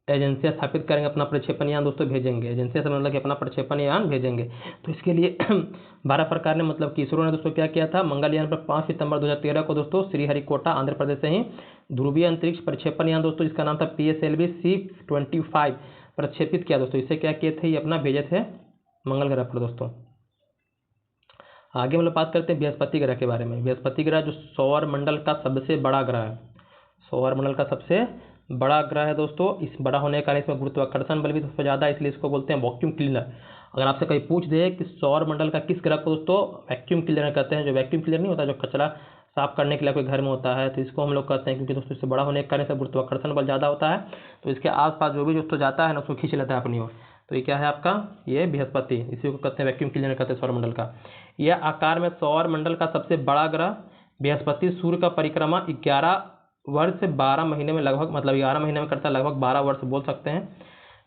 A: एजेंसियाँ स्थापित करेंगे, अपना प्रक्षेपण यान दोस्तों भेजेंगे। एजेंसिया से मतलब कि अपना प्रक्षेपण यान भेजेंगे। तो इसके लिए भारत सरकार ने मतलब कि इसरो ने दोस्तों क्या किया था, मंगलयान पर 5 सितंबर 2013 को दोस्तों श्रीहरिकोटा आंध्र प्रदेश से ही ध्रुवीय अंतरिक्ष प्रक्षेपण यान दोस्तों जिसका नाम था PSLV-C25 प्रक्षेपित किया दोस्तों। इसे क्या किए थे, ये अपना भेजे थे मंगल ग्रह पर दोस्तों। आगे हम लोग बात करते हैं बृहस्पति ग्रह के बारे में। बृहस्पति ग्रह जो सौर मंडल का सबसे बड़ा ग्रह है, सौर मंडल का सबसे बड़ा ग्रह है दोस्तों। इस बड़ा होने के कारण इसमें गुरुत्वाकर्षण बल भी सबसे ज़्यादा है, इसलिए इसको बोलते हैं वैक्यूम क्लीनर। अगर आपसे कहीं पूछ दे कि सौर मंडल का किस ग्रह को दोस्तों वैक्यूम क्लीनर कहते हैं, जो वैक्यूम क्लीनर नहीं होता जो कचरा साफ करने के लिए कोई घर में होता है, तो इसको हम लोग कहते हैं क्योंकि दोस्तों इससे बड़ा होने के कारण इसका गुरुत्वाकर्षण बल ज़्यादा होता है। तो इसके आसपास जो भी दोस्तों जाता है ना उसको खींच लेता है अपनी ओर। तो ये क्या है आपका, ये बृहस्पति, इसी को कहते हैं वैक्यूम क्लीनर कहते हैं सौर मंडल का। यह आकार में सौर मंडल का सबसे बड़ा ग्रह बृहस्पति सूर्य का परिक्रमा 11 वर्ष से 12 महीने में लगभग मतलब 11 महीने में करता है, लगभग 12 वर्ष बोल सकते हैं।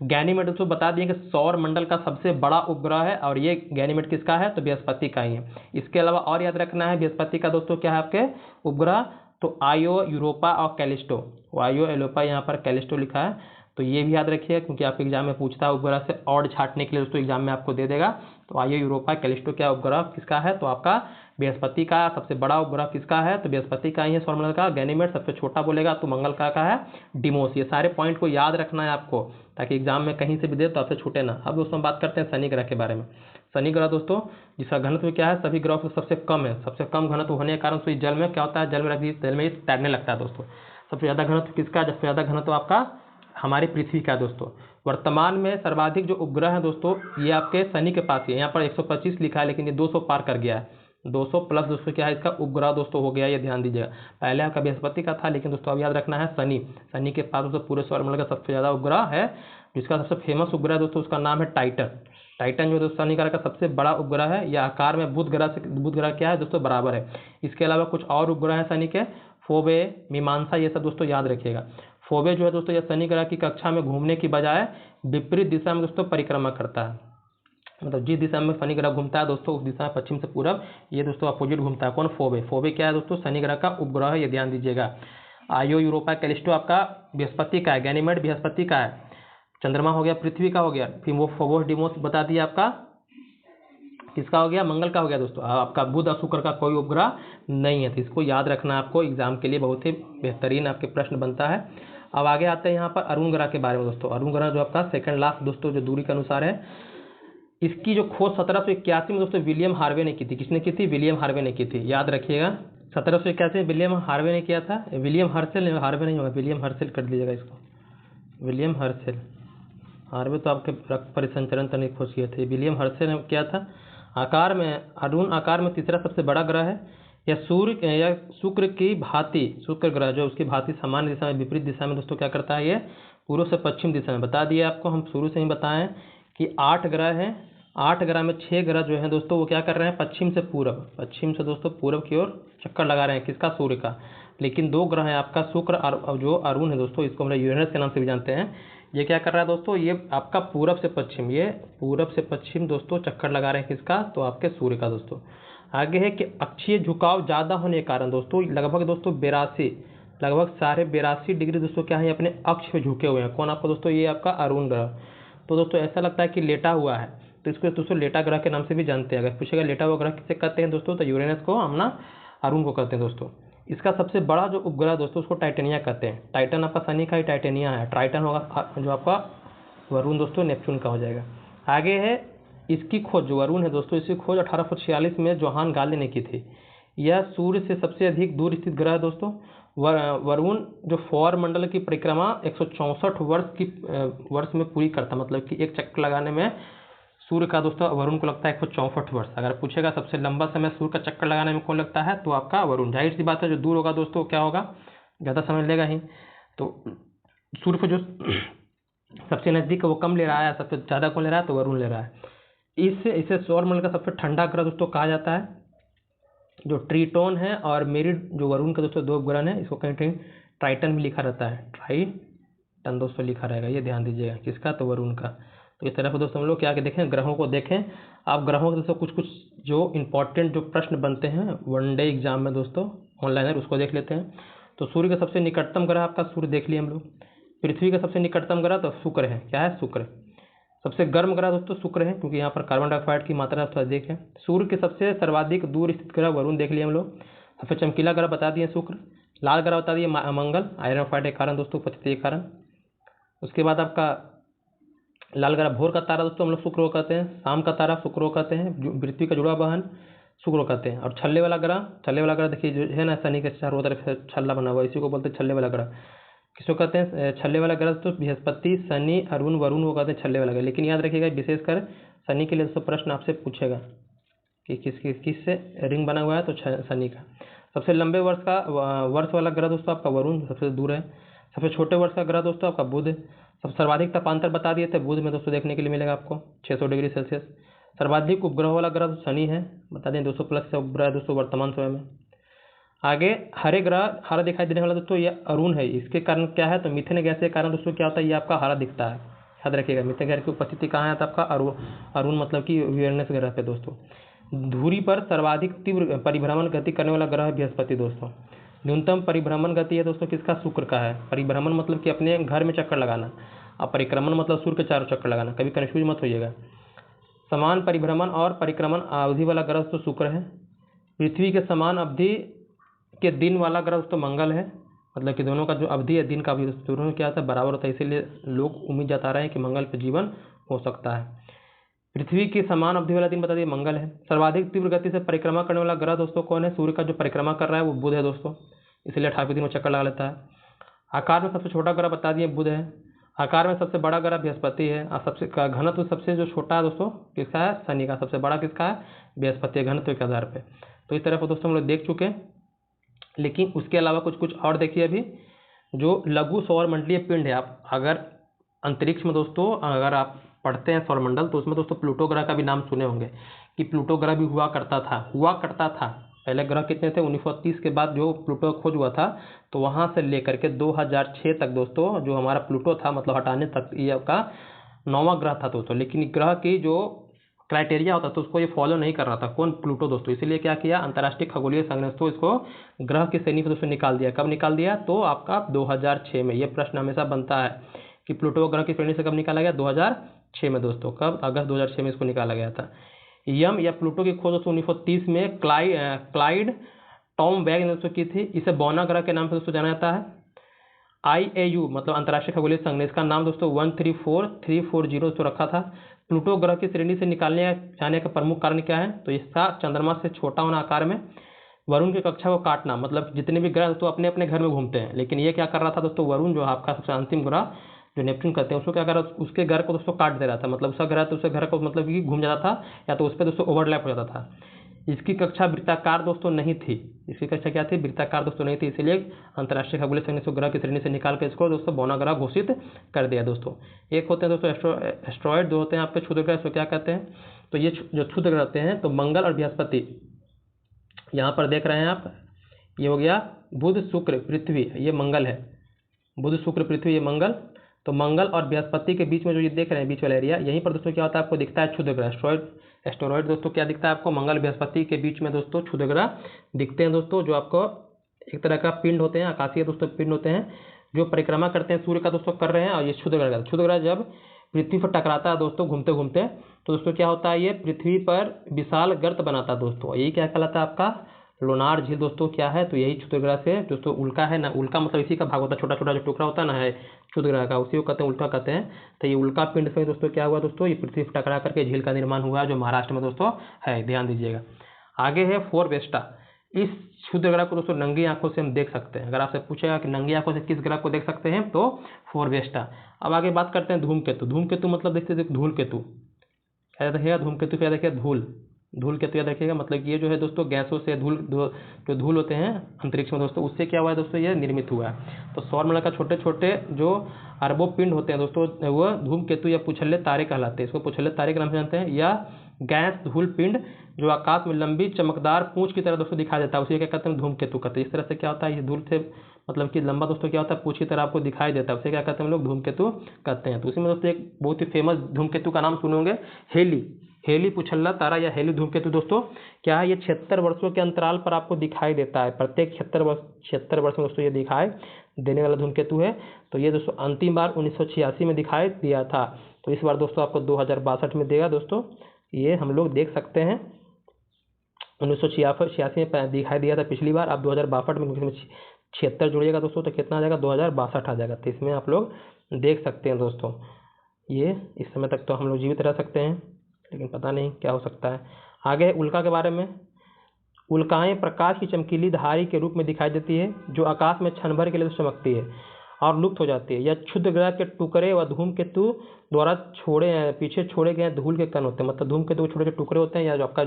A: गैनीमेड दोस्तों बता दिए कि सौर मंडल का सबसे बड़ा उपग्रह है और ये गैनीमेड किसका है, तो बृहस्पति का ही है। इसके अलावा और याद रखना है बृहस्पति का दोस्तों क्या है आपके उपग्रह, तो आयो यूरोपा और कैलिस्टो। आयो यूरोपा यहाँ पर कैलिस्टो लिखा है, तो ये भी याद रखिए क्योंकि आपके एग्जाम में पूछता है उपग्रह से और छांटने के लिए दोस्तों एग्जाम में आपको दे देगा। तो आइए यूरोपा कैलिस्टो क्या उपग्रह किसका है, तो आपका बृहस्पति का सबसे बड़ा उपग्रह किसका है, तो बृहस्पति का ही है सौरमंडल का। गैनीमेड सबसे छोटा बोलेगा तो मंगल का है डिमोस। ये सारे पॉइंट को याद रखना है आपको ताकि एग्जाम में कहीं से भी दे तो आपसे छूटे ना। अब दोस्तों बात करते हैं शनि ग्रह के बारे में। शनि ग्रह दोस्तों जिसका घनत्व क्या है, सभी ग्रहों से सबसे कम है। सबसे कम घनत्व होने के कारण से जल में क्या होता है, जल में तैरने लगता है दोस्तों। सबसे ज़्यादा घनत्व किसका है, सबसे ज़्यादा घनत्व आपका हमारी पृथ्वी का दोस्तों। वर्तमान में सर्वाधिक जो उपग्रह है दोस्तों ये आपके शनि के पास ही है। यहाँ पर 125 लिखा है लेकिन ये 200 पार कर गया है। 200 प्लस दोस्तों क्या है इसका उपग्रह दोस्तों हो गया, ये ध्यान दीजिएगा। पहले आपका बृहस्पति का था लेकिन दोस्तों अब याद रखना है शनि के पास दोस्तों पूरे सौरमंडल का सबसे ज़्यादा उपग्रह है। जिसका सबसे फेमस उपग्रह दोस्तों उसका नाम है टाइटन। टाइटन जो दोस्तों शनि ग्रह का सबसे बड़ा उपग्रह है। यह आकार में बुध ग्रह क्या है दोस्तों बराबर है। इसके अलावा कुछ और उपग्रह है शनि के, फोबे, मीमांसा, ये सब दोस्तों याद रखिएगा। फोबे जो है दोस्तों यह शनि ग्रह की कक्षा में घूमने की बजाय विपरीत दिशा में दोस्तों परिक्रमा करता है। मतलब जिस दिशा में शनि ग्रह घूमता है दोस्तों उस दिशा में पश्चिम से पूरब ये दोस्तों अपोजिट घूमता है। कौन, फोबे। फोबे क्या है दोस्तों, शनि ग्रह का उपग्रह है, ये ध्यान दीजिएगा। आयो यूरोपा कैलिस्टो आपका बृहस्पति का है। गैनीमेड बृहस्पति का है। चंद्रमा हो गया पृथ्वी का हो गया। फिर वो फोबोस डिमोस बता दिया आपका किसका हो गया, मंगल का हो गया दोस्तों। आपका बुध और शुक्र का कोई उपग्रह नहीं है, तो इसको याद रखना आपको एग्जाम के लिए बहुत ही बेहतरीन आपके प्रश्न बनता है। अब आगे आते हैं यहाँ पर अरुण ग्रह के बारे में दोस्तों। अरुण ग्रह जो आपका सेकंड लास्ट दोस्तों जो दूरी के अनुसार है, इसकी जो खोज 1781 में दोस्तों विलियम हार्वे ने की थी। किसने की थी, विलियम हार्वे ने की थी, याद रखिएगा। 1781 विलियम हार्वे ने किया था। विलियम हर्सेल, हार्वे नहीं होगा, विलियम हर्सेल कर लीजिएगा इसको, विलियम हर्सेल। हार्वे तो आपके रक्त परिसंचरण तंत्र की खोज किए थे, विलियम हर्सेल ने किया था। आकार में अरुण आकार में तीसरा सबसे बड़ा ग्रह है। यह सूर्य या शुक्र की भांति, शुक्र ग्रह जो उसकी भांति सामान्य दिशा में विपरीत दिशा में दोस्तों क्या करता है, ये पूर्व से पश्चिम दिशा में। बता दिए आपको हम शुरू से ही बताएं कि 8 ग्रह हैं। 8 ग्रह में 6 ग्रह जो हैं दोस्तों वो क्या कर रहे हैं, पश्चिम से पूरब, पश्चिम से दोस्तों पूरब की ओर चक्कर लगा रहे हैं। किसका, सूर्य का। लेकिन 2 ग्रह हैं आपका शुक्र और जो अरुण है दोस्तों, इसको हम यूरेनस के नाम से भी जानते हैं। ये क्या कर रहा है दोस्तों, ये आपका पूरब से पश्चिम, ये पूरब से पश्चिम दोस्तों चक्कर लगा रहे हैं। किसका, तो आपके सूर्य का दोस्तों। आगे है कि अक्षीय झुकाव ज़्यादा होने के कारण दोस्तों लगभग दोस्तों 82 डिग्री दोस्तों क्या है अपने अक्ष पे झुके हुए हैं। कौन आपको दोस्तों, ये आपका अरुण ग्रह। तो दोस्तों ऐसा लगता है कि लेटा हुआ है, तो इसको दोस्तों लेटा ग्रह के नाम से भी जानते हैं। अगर पूछेगा लेटा हुआ ग्रह किसे कहते हैं दोस्तों, तो यूरेनस को, अपना अरुण को कहते हैं दोस्तों। इसका सबसे बड़ा जो उपग्रह दोस्तों उसको टाइटेनिया कहते हैं। टाइटन आपका शनि का ही टाइटेनिया है, ट्राइटन होगा जो आपका वरुण दोस्तों नेपच्यून का हो जाएगा। आगे है इसकी खोज, जो वरुण है दोस्तों इसकी खोज 1846 में जोहान गाले ने की थी। यह सूर्य से सबसे अधिक दूर स्थित ग्रह है दोस्तों। वरुण जो सौर मंडल की परिक्रमा 164 वर्ष में पूरी करता, मतलब कि एक चक्कर लगाने में सूर्य का दोस्तों वरुण को लगता है 164 वर्ष। अगर पूछेगा सबसे लंबा समय सूर्य का चक्कर लगाने में कौन लगता है, तो आपका वरुण। जाहिर सी बात है जो दूर होगा दोस्तों क्या होगा, ज़्यादा समय लेगा ही। तो सूर्य को जो सबसे नज़दीक वो कम ले रहा है, सबसे ज़्यादा कौन ले रहा है, तो वरुण ले रहा है। इसे सौर मंडल का सबसे ठंडा ग्रह दोस्तों कहा जाता है। जो ट्रीटोन है और मेरिड जो वरुण का दोस्तों दो उपग्रह है, इसको कहीं कहीं ट्राइटन भी लिखा रहता है, ट्राइटन दोस्तों लिखा रहेगा, ये ध्यान दीजिएगा। किसका, तो वरुण का। तो इस तरह से दोस्तों हम लोग क्या देखें, ग्रहों को देखें। आप ग्रहों के दोस्तों कुछ जो इंपॉर्टेंट जो प्रश्न बनते हैं वनडे एग्जाम में दोस्तों ऑनलाइन, उसको देख लेते हैं। तो सूर्य का सबसे निकटतम ग्रह आपका सूर्य देख लिए हम लोग। पृथ्वी का सबसे निकटतम ग्रह तो शुक्र है। क्या है, शुक्र। सबसे गर्म ग्रह दोस्तों शुक्र है, क्योंकि यहाँ पर कार्बन डाइऑक्साइड की मात्रा थोड़ा अधिक है। सूर्य के सबसे सर्वाधिक दूर स्थित ग्रह वरुण देख लिए हम लोग। सबसे चमकीला ग्रह बता दिए शुक्र। लाल ग्रह बता दिए मंगल, आयरन ऑक्साइड के कारण दोस्तों, उपस्थिति के कारण। उसके बाद आपका लाल ग्रह भोर का तारा दोस्तों हम लोग शुक्र को कहते हैं, शाम का तारा शुक्र को कहते हैं, पृथ्वी का जुड़ा वाहन शुक्र को कहते हैं। और छल्ले वाला ग्रह देखिए जो है ना, शनि के चारों तरफ से छल्ला बना हुआ, इसी को बोलते हैं छल्ले वाला ग्रह। किसको कहते हैं, छल्ले वाला ग्रह तो बृहस्पति, शनि, अरुण, वरुण को कहते हैं छल्ले वाला ग्रह। लेकिन याद रखिएगा विशेषकर शनि के लिए दोस्तों प्रश्न आपसे पूछेगा कि किस से रिंग बना हुआ है, तो शनि का। सबसे लंबे वर्ष वाला ग्रह दोस्तों आपका वरुण सबसे दूर है। सबसे छोटे वर्ष का ग्रह दोस्तों आपका बुध। सबसे सर्वाधिक तापांतर बता दिए थे, बुध में दोस्तों देखने के लिए मिलेगा आपको 600 डिग्री सेल्सियस। सर्वाधिक उपग्रह वाला ग्रह शनि है, बता दें 200+ से उपग्रह दोस्तों वर्तमान समय में। आगे हरे ग्रह हरा दिखाई देने वाला दोस्तों ये अरुण है। इसके कारण क्या है, तो मीथेन गैस के कारण दोस्तों क्या होता है, ये आपका हरा दिखता है। याद रखिएगा मीथेन गैस की उपस्थिति कहाँ है, तो आपका अरुण मतलब कि यूरेनस ग्रह पे दोस्तों। धुरी पर सर्वाधिक तीव्र परिभ्रमण गति करने वाला ग्रह है बृहस्पति दोस्तों। न्यूनतम परिभ्रमण गति है दोस्तों किसका, शुक्र का है। परिभ्रमण मतलब कि अपने घर में चक्कर लगाना, और परिक्रमण मतलब सूर्य के चारों चक्कर लगाना, कभी कन्फ्यूज मत होइएगा। समान परिभ्रमण और परिक्रमण अवधि वाला ग्रह तो शुक्र है। पृथ्वी के समान अवधि के दिन वाला ग्रह तो मंगल है, मतलब कि दोनों का जो अवधि है दिन का भी दोनों क्या होता है, बराबर होता है। इसीलिए लोग उम्मीद जता रहे हैं कि मंगल पर जीवन हो सकता है। पृथ्वी की समान अवधि वाला दिन बता दिए मंगल है। सर्वाधिक तीव्र गति से परिक्रमा करने वाला ग्रह दोस्तों कौन है, सूर्य का जो परिक्रमा कर रहा है वो बुध है दोस्तों, इसलिए 28 दिन में चक्कर लगा लेता है। आकार में सबसे छोटा ग्रह बता दिए बुध है। आकार में सबसे बड़ा ग्रह बृहस्पति है, और सबसे घनत्व सबसे जो छोटा है दोस्तों किसका है, शनि का। सबसे बड़ा किसका है, बृहस्पति, घनत्व के आधार पर। तो इस तरह पर दोस्तों हम लोग देख चुके हैं। लेकिन उसके अलावा कुछ और देखिए अभी, जो लघु सौर मंडलीय पिंड है। आप अगर अंतरिक्ष में दोस्तों अगर आप पढ़ते हैं सौरमंडल, तो उसमें दोस्तों प्लूटो ग्रह का भी नाम सुने होंगे कि प्लूटो ग्रह भी हुआ करता था। पहले ग्रह कितने थे, 1930 के बाद जो प्लूटो खोज हुआ था, तो वहाँ से लेकर के 2006 तक दोस्तों जो हमारा प्लूटो था, मतलब हटाने तक ये आपका 9वां ग्रह था दोस्तों। लेकिन ग्रह की जो क्राइटेरिया होता था उसको ये फॉलो नहीं कर रहा था, कौन, प्लूटो दोस्तों। इसीलिए क्या किया, अंतर्राष्ट्रीय खगोलीय संघ ने तो इसको ग्रह की श्रेणी पर दोस्तों निकाल दिया। कब निकाल दिया, तो आपका 2006 में। ये प्रश्न हमेशा बनता है कि प्लूटो ग्रह की श्रेणी से कब निकाला गया, 2006 में दोस्तों। कब, अगस्त 2006 में इसको निकाला गया था। यम या प्लूटो की खोज दोस्तों 1930 में क्लाइड टॉमबैग ने दोस्तों की थी। इसे बौना ग्रह के नाम से दोस्तों जाना जाता है। IAU मतलब अंतर्राष्ट्रीय खगोलीय संघ ने इसका नाम दोस्तों 134340 दोस्तों रखा था। प्लूटो ग्रह की श्रेणी से निकालने जाने का प्रमुख कारण क्या है, तो इसका चंद्रमा से छोटा होना आकार में, वरुण की कक्षा को काटना, मतलब जितने भी ग्रह दोस्तों अपने अपने घर में घूमते हैं, लेकिन ये क्या कर रहा था दोस्तों, वरुण जो आपका सबसे अंतिम ग्रह जो नेपच्यून कहते हैं, उसको क्या कर रहा था, उसके घर को दोस्तों काट दे रहा था। मतलब उसका ग्रह तो उसके घर को मतलब कि घूम जाता था, या तो उस पर दोस्तों ओवरलैप हो जाता था। इसकी कक्षा वृत्ताकार दोस्तों नहीं थी। इसकी कक्षा क्या थी, वृत्ताकार दोस्तों नहीं थी। इसीलिए अंतर्राष्ट्रीय खगोलीय संघ ने ग्रह की श्रेणी से निकाल कर इसको दोस्तों बौना ग्रह घोषित कर दिया दोस्तों। एक होते हैं दोस्तों एस्ट्रॉयड, दो होते हैं आपके क्षुद्र ग्रह, इसको क्या कहते हैं, तो ये जो क्षुद्र ग्रह होते हैं, तो मंगल और बृहस्पति यहाँ पर देख रहे हैं आप, ये हो गया बुध शुक्र पृथ्वी, ये मंगल है। बुध शुक्र पृथ्वी ये मंगल। तो मंगल और बृहस्पति के बीच में जो ये देख रहे हैं बीच वाला एरिया, यहीं पर दोस्तों क्या होता है, आपको दिखता है क्षुद्र ग्रह, एस्टेरॉयड दोस्तों। क्या दिखता है आपको, मंगल बृहस्पति के बीच में दोस्तों क्षुद्र ग्रह दिखते हैं दोस्तों, जो आपको एक तरह का पिंड होते हैं, आकाशीय दोस्तों पिंड होते हैं, जो परिक्रमा करते हैं सूर्य का दोस्तों कर रहे हैं। और ये क्षुद्र ग्रह जब पृथ्वी पर टकराता है दोस्तों घूमते घूमते, तो दोस्तों क्या होता है, ये पृथ्वी पर विशाल गर्त बनाता है दोस्तों। यही क्या कहलाता है आपका लोनार झील दोस्तों। क्या है, तो यही क्षुद्रग्रह से दोस्तों उल्का है ना, उल्का मतलब इसी का भाग होता है, छोटा छोटा जो टुकड़ा होता है ना है क्षुद्रग्रह का, उसी को कहते हैं उल्का कहते हैं। तो ये उल्का पिंड से दोस्तों क्या हुआ दोस्तों, ये पृथ्वी पर टकरा करके झील का निर्माण हुआ जो महाराष्ट्र में दोस्तों है, ध्यान दीजिएगा। आगे है फोरवेस्टा। इस क्षुद्रग्रह को दोस्तों नंगी आंखों से हम देख सकते हैं। अगर आपसे पूछेगा कि नंगी आंखों से किस ग्रह को देख सकते हैं, तो फोरवेस्टा। अब आगे बात करते हैं धूमकेतु। धूमकेतु मतलब देखते धूल केतु, क्या याद रखिएगा, धूमकेतु क्या रखिएगा, धूल, धूल केतु याद रखिएगा। मतलब ये जो है दोस्तों गैसों से जो धूल होते हैं अंतरिक्ष में दोस्तों, उससे क्या हुआ है दोस्तों, ये निर्मित हुआ है। तो सौरमंडल का छोटे छोटे जो अरबों पिंड होते हैं दोस्तों, वह धूमकेतु या पुछल्ले तारे कहलाते हैं। इसको पुछल्ले तारे के नाम से जानते हैं। या गैस धूल पिंड जो आकाश में लंबी चमकदार पूंछ की तरह दोस्तों दिखाई देता है, उसी क्या कहते हैं धूमकेतु कहते हैं। इस तरह से क्या होता है, ये धूल से मतलब कि लंबा दोस्तों क्या होता है, पूंछ की तरह आपको दिखाई देता है, उसे क्या कहते हैं हम लोग धूमकेतु कहते हैं। तो उसी में दोस्तों एक बहुत ही फेमस धूमकेतु का नाम सुनोगे, हेली। हेली पुछल्ला तारा या हेली धूमकेतु दोस्तों क्या है, ये 76 वर्षों के अंतराल पर आपको दिखाई देता है। प्रत्येक 76 वर्ष में दोस्तों ये दिखाई देने वाला धूमकेतु है। तो ये दोस्तों अंतिम बार 1986 में दिखाई दिया था। तो इस बार दोस्तों आपको 2062 में देगा दोस्तों, ये हम लोग देख सकते हैं। 1986 में दिखाई दिया था पिछली बार। अब 2062 में 76 जोड़िएगा दोस्तों तो कितना आ जाएगा, 2062 आ जाएगा। तो इसमें आप लोग देख सकते हैं दोस्तों, ये इस समय तक तो हम लोग जीवित रह सकते हैं, लेकिन पता नहीं क्या हो सकता है। आगे उल्का के बारे में। उल्काएं प्रकाश की चमकीली धारी के रूप में दिखाई देती है, जो आकाश में क्षण भर के लिए चमकती है और लुप्त हो जाती है। यह क्षुद्र ग्रह के टुकड़े व धूमकेतु द्वारा पीछे छोड़े गए धूल के कण होते हैं। मतलब धूमकेतु छोटे छोटे टुकड़े होते हैं, या जो आपका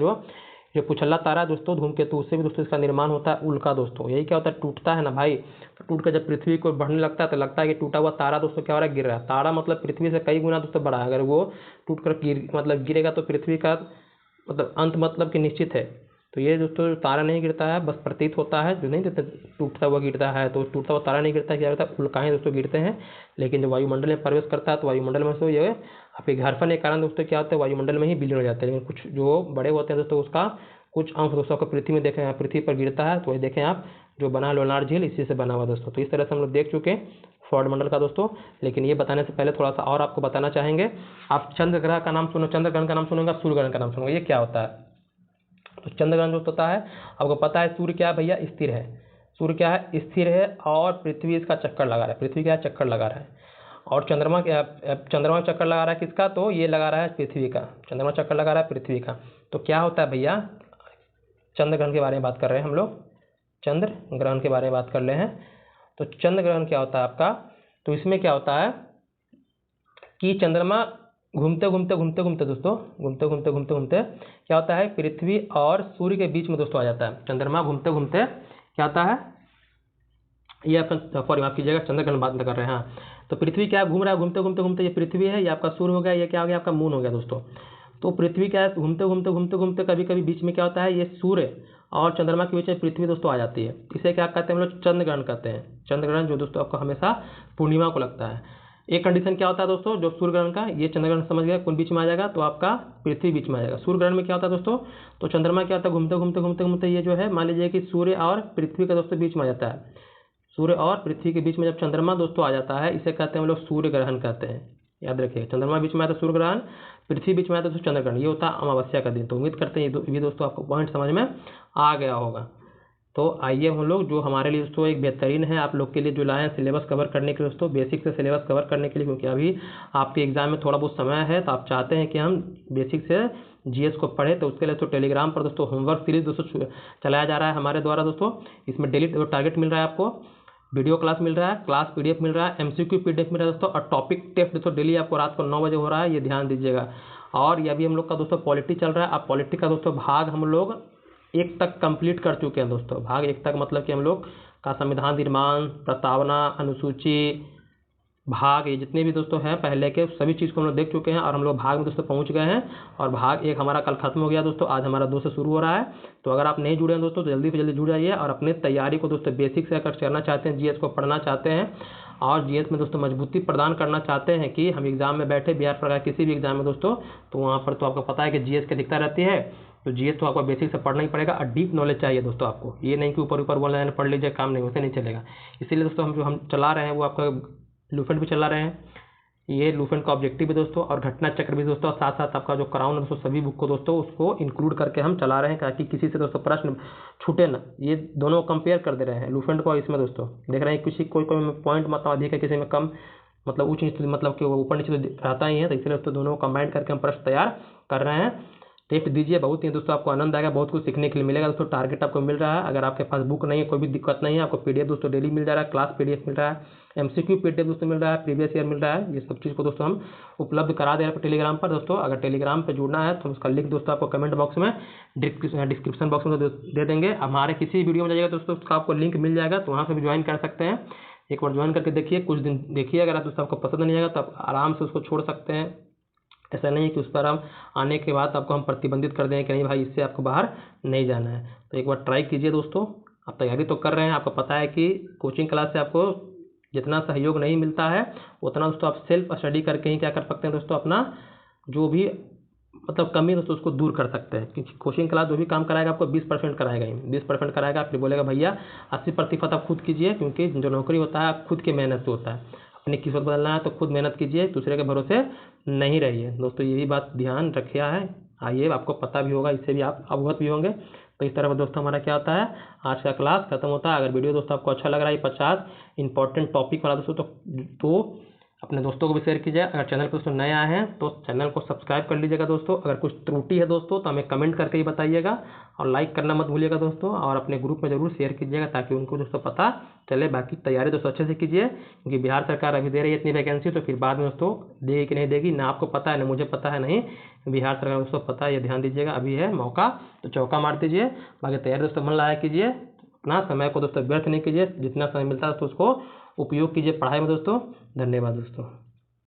A: जो पुछल्ला तारा है दोस्तों धूमकेतु, उससे भी दोस्तों इसका निर्माण होता है उल्का दोस्तों। यही क्या होता है, टूटता है ना भाई, तो टूट कर जब पृथ्वी को बढ़ने लगता है तो लगता है कि टूटा हुआ तारा दोस्तों क्या हो रहा है, गिर रहा है। तारा मतलब पृथ्वी से कई गुना दोस्तों बड़ा है। अगर वो टूट कर गिरेगा तो पृथ्वी का मतलब अंत मतलब कि निश्चित है। तो ये दोस्तों तारा नहीं गिरता है, बस प्रतीत होता है, जो नहीं देते टूटता हुआ गिरता है, तो टूटता हुआ तारा नहीं गिरता है, क्या होता है उल्काएं दोस्तों गिरते हैं। लेकिन जब वायुमंडल में प्रवेश करता है तो वायुमंडल में दोस्तों ये आपके घर्षण के कारण दोस्तों क्या होता है, वायुमंडल में ही विलीन हो जाते हैं। लेकिन कुछ जो बड़े होते हैं दोस्तों उसका कुछ अंश दोस्तों को पृथ्वी में देखें, पृथ्वी पर गिरता है। तो वही देखें आप जो बना लोनार झील इसी से बना हुआ दोस्तों। तो इस तरह से हम लोग देख चुके हैं सौरमंडल का दोस्तों। लेकिन ये बताने से पहले थोड़ा सा और आपको बताना चाहेंगे। आप चंद्र ग्रह का नाम सुनो, चंद्र ग्रहण का नाम सुनेंगे, सूर्य ग्रहण का नाम सुनोगे, ये क्या होता है। तो चंद्र ग्रहण जो होता है आपको पता है, सूर्य क्या है भैया, स्थिर है। सूर्य क्या है, स्थिर है और पृथ्वी इसका चक्कर लगा रहा है। पृथ्वी क्या है, चक्कर लगा रहा है। और चंद्रमा चक्कर लगा रहा है किसका, तो ये लगा रहा है पृथ्वी का। चंद्रमा चक्कर लगा रहा है पृथ्वी का। तो क्या होता है भैया, चंद्र ग्रहण के बारे में बात कर रहे हैं हम लोग, चंद्र ग्रहण के बारे में बात कर रहे हैं। तो चंद्र ग्रहण क्या होता है आपका, तो इसमें क्या होता है कि चंद्रमा घूमते घूमते दोस्तों घूमते क्या होता है, पृथ्वी और सूर्य के बीच में दोस्तों आ जाता है। चंद्रमा घूमते घूमते क्या होता है, ये अपन सॉरी माफ कीजिएगा, चंद्र ग्रहण बात कर रहे हैं। हाँ, तो पृथ्वी क्या घूम रहा है, घूमते घूमते ये पृथ्वी है, ये आपका सूर्य हो गया, ये क्या हो गया आपका मून हो गया दोस्तों। तो पृथ्वी क्या है, घूमते कभी कभी बीच में क्या होता है, ये सूर्य और चंद्रमा के बीच में पृथ्वी दोस्तों आ जाती है। इसे क्या कहते हैं हम लोग, चंद्र ग्रहण कहते हैं। चंद्र ग्रहण जो दोस्तों आपको हमेशा पूर्णिमा को लगता है। एक कंडीशन क्या होता है दोस्तों, जो सूर्य ग्रहण का, ये चंद्र ग्रहण समझ गया कौन बीच में आ जाएगा, तो आपका पृथ्वी बीच में आ जाएगा। सूर्य ग्रहण में क्या होता है दोस्तों, तो चंद्रमा क्या होता है, घूमते ये जो है मान लीजिए कि सूर्य और पृथ्वी का दोस्तों बीच में आ जाता है। सूर्य और पृथ्वी के बीच में जब चंद्रमा दोस्तों आ जाता है, इसे कहते हैं हम लोग सूर्य ग्रहण कहते हैं। याद रखिए, चंद्रमा बीच में आता है सूर्य ग्रहण, पृथ्वी बीच में आता है चंद्र ग्रहण। ये होता है अमावस्या का दिन। तो उम्मीद करते हैं ये दोस्तों आपको पॉइंट समझ में आ गया होगा। तो आइए हम लोग जो हमारे लिए दोस्तों एक बेहतरीन है आप लोग के लिए जो लाए हैं सिलेबस कवर करने के लिए दोस्तों, बेसिक से सिलेबस कवर करने के लिए, क्योंकि अभी आपके एग्जाम में थोड़ा बहुत समय है, तो आप चाहते हैं कि हम बेसिक से जीएस को पढ़े। तो उसके लिए तो टेलीग्राम पर दोस्तों होमवर्क सीरीज दोस्तों चलाया जा रहा है हमारे द्वारा दोस्तों। इसमें डेली टारगेट मिल रहा है आपको, वीडियो क्लास मिल रहा है, क्लास पीडीएफ मिल रहा है, एमसीक्यू पीडीएफ मिल रहा है दोस्तों, और टॉपिक टेस्ट दोस्तों डेली आपको रात को 9 बजे हो रहा है, ये ध्यान दीजिएगा। और ये अभी हम लोग का दोस्तों पॉलिटी चल रहा है। अब पॉलिटी का दोस्तों भाग हम लोग 1 तक कंप्लीट कर चुके हैं दोस्तों। भाग 1 तक मतलब कि हम लोग का संविधान निर्माण, प्रस्तावना, अनुसूची भाग, ये जितने भी दोस्तों हैं पहले के सभी चीज़ को हम लोग देख चुके हैं, और हम लोग भाग में दोस्तों पहुंच गए हैं। और भाग 1 हमारा कल खत्म हो गया दोस्तों, आज हमारा 2 से शुरू हो रहा है। तो अगर आप नहीं जुड़े हैं दोस्तों तो जल्दी से जल्दी जुड़ जाइए, और अपने तैयारी को दोस्तों बेसिक से अगर करना चाहते हैं, जीएस को पढ़ना चाहते हैं और जीएस में दोस्तों मजबूती प्रदान करना चाहते हैं कि हम एग्जाम में बैठे बिहार प्रकार किसी भी एग्जाम में दोस्तों, तो वहाँ पर तो आपको पता है कि जीएस की दिक्कत रहती है। तो जीएस तो आपको बेसिक से पढ़ना ही पड़ेगा, और डीप नॉलेज चाहिए दोस्तों आपको। ये नहीं कि ऊपर बोल रहे हैं पढ़ लीजिए काम नहीं, वैसे नहीं चलेगा। इसीलिए दोस्तों हम जो चला रहे हैं वो आपका लूफेंट भी चला रहे हैं, ये लूसेंट का ऑब्जेक्टिव है दोस्तों, और घटना चक्र भी दोस्तों, साथ साथ आपका जो क्राउन है दोस्तों, सभी बुक को दोस्तों उसको इंक्लूड करके हम चला रहे हैं ताकि किसी से दोस्तों प्रश्न छूटे ना। ये दोनों कंपेयर कर दे रहे हैं लूसेंट को इसमें दोस्तों, देख रहे हैं किसी कोई में पॉइंट मतलब अधिक है, किसी में कम, मतलब उच्च नीचे, मतलब कि ऊपर नीचे तो रहता ही है, तो इसलिए दोस्तों दोनों कंबाइन करके हम प्रश्न तैयार कर रहे हैं। टेस्ट दीजिए, बहुत ही दोस्तों आपको आनंद आएगा, बहुत कुछ सीखने के लिए मिलेगा दोस्तों। टारगेट आपको मिल रहा है, अगर आपके पास बुक नहीं है कोई भी दिक्कत नहीं है, आपको पीडीएफ दोस्तों डेली मिल जा रहा है, क्लास पीडीएफ मिल रहा है, एमसीक्यू पीडीएफ दोस्तों मिल रहा है, प्रीवियस ईयर मिल रहा है, ये सब चीज़ को दोस्तों हम उपलब्ध करा दे रहे हैं टेलीग्राम पर दोस्तों। अगर टेलीग्राम पर जुड़ना है तो उसका लिंक दोस्तों आपको कमेंट बॉक्स में, डिस्क्रिप्शन बॉक्स में दे देंगे। हमारे किसी वीडियो में जाइएगा दोस्तों उसका आपको लिंक मिल जाएगा, तो वहाँ से भी ज्वाइन कर सकते हैं। एक बार ज्वाइन करके देखिए, कुछ दिन देखिए, अगर दोस्तों आपको पसंद नहीं आएगा तो आप आराम से उसको छोड़ सकते हैं। ऐसा नहीं है कि उस पर हम आने के बाद आपको हम प्रतिबंधित कर दें कि नहीं भाई इससे आपको बाहर नहीं जाना है। तो एक बार ट्राई कीजिए दोस्तों, आप तैयारी तो कर रहे हैं, आपको पता है कि कोचिंग क्लास से आपको जितना सहयोग नहीं मिलता है उतना दोस्तों आप सेल्फ स्टडी करके ही क्या कर सकते हैं दोस्तों, अपना जो भी मतलब कमी दोस्तों उसको दूर कर सकते हैं। क्योंकि कोचिंग क्लास जो भी काम कराएगा आपको 20% कराएगा ही, 20% कराएगा, फिर बोलेगा भैया 80% आप खुद कीजिए, क्योंकि जो नौकरी होता है आप खुद की मेहनत से होता है। अपनी किस्मत बदलना है तो खुद मेहनत कीजिए, दूसरे के भरोसे नहीं रहिए दोस्तों, यही बात ध्यान रखिया है। आइए, आपको पता भी होगा, इससे भी आप अवगत भी होंगे। तो इस तरह से दोस्तों हमारा क्या होता है, आज का क्लास खत्म होता है। अगर वीडियो दोस्तों आपको अच्छा लग रहा है, 50 इंपॉर्टेंट टॉपिक वाला दोस्तों, तो अपने दोस्तों को भी शेयर कीजिए। अगर चैनल पर दोस्तों नए आए हैं तो चैनल को सब्सक्राइब कर लीजिएगा दोस्तों। अगर कुछ त्रुटि है दोस्तों तो हमें कमेंट करके ही बताइएगा, और लाइक करना मत भूलिएगा दोस्तों, और अपने ग्रुप में जरूर शेयर कीजिएगा ताकि उनको दोस्तों पता चले। बाकी तैयारी दोस्तों अच्छे से कीजिए, क्योंकि बिहार सरकार अभी दे रही है इतनी वैकेंसी, तो फिर बाद में दोस्तों देगी कि नहीं देगी ना आपको पता है, ना मुझे पता है, नहीं बिहार सरकार दोस्तों पता है, ये ध्यान दीजिएगा। अभी है मौका तो चौका मार दीजिए। बाकी तैयारी दोस्तों मन लगाया कीजिए, अपना समय को दोस्तों व्यर्थ नहीं कीजिए, जितना समय मिलता है तो उसको उपयोग कीजिए पढ़ाई में दोस्तों। धन्यवाद दोस्तों।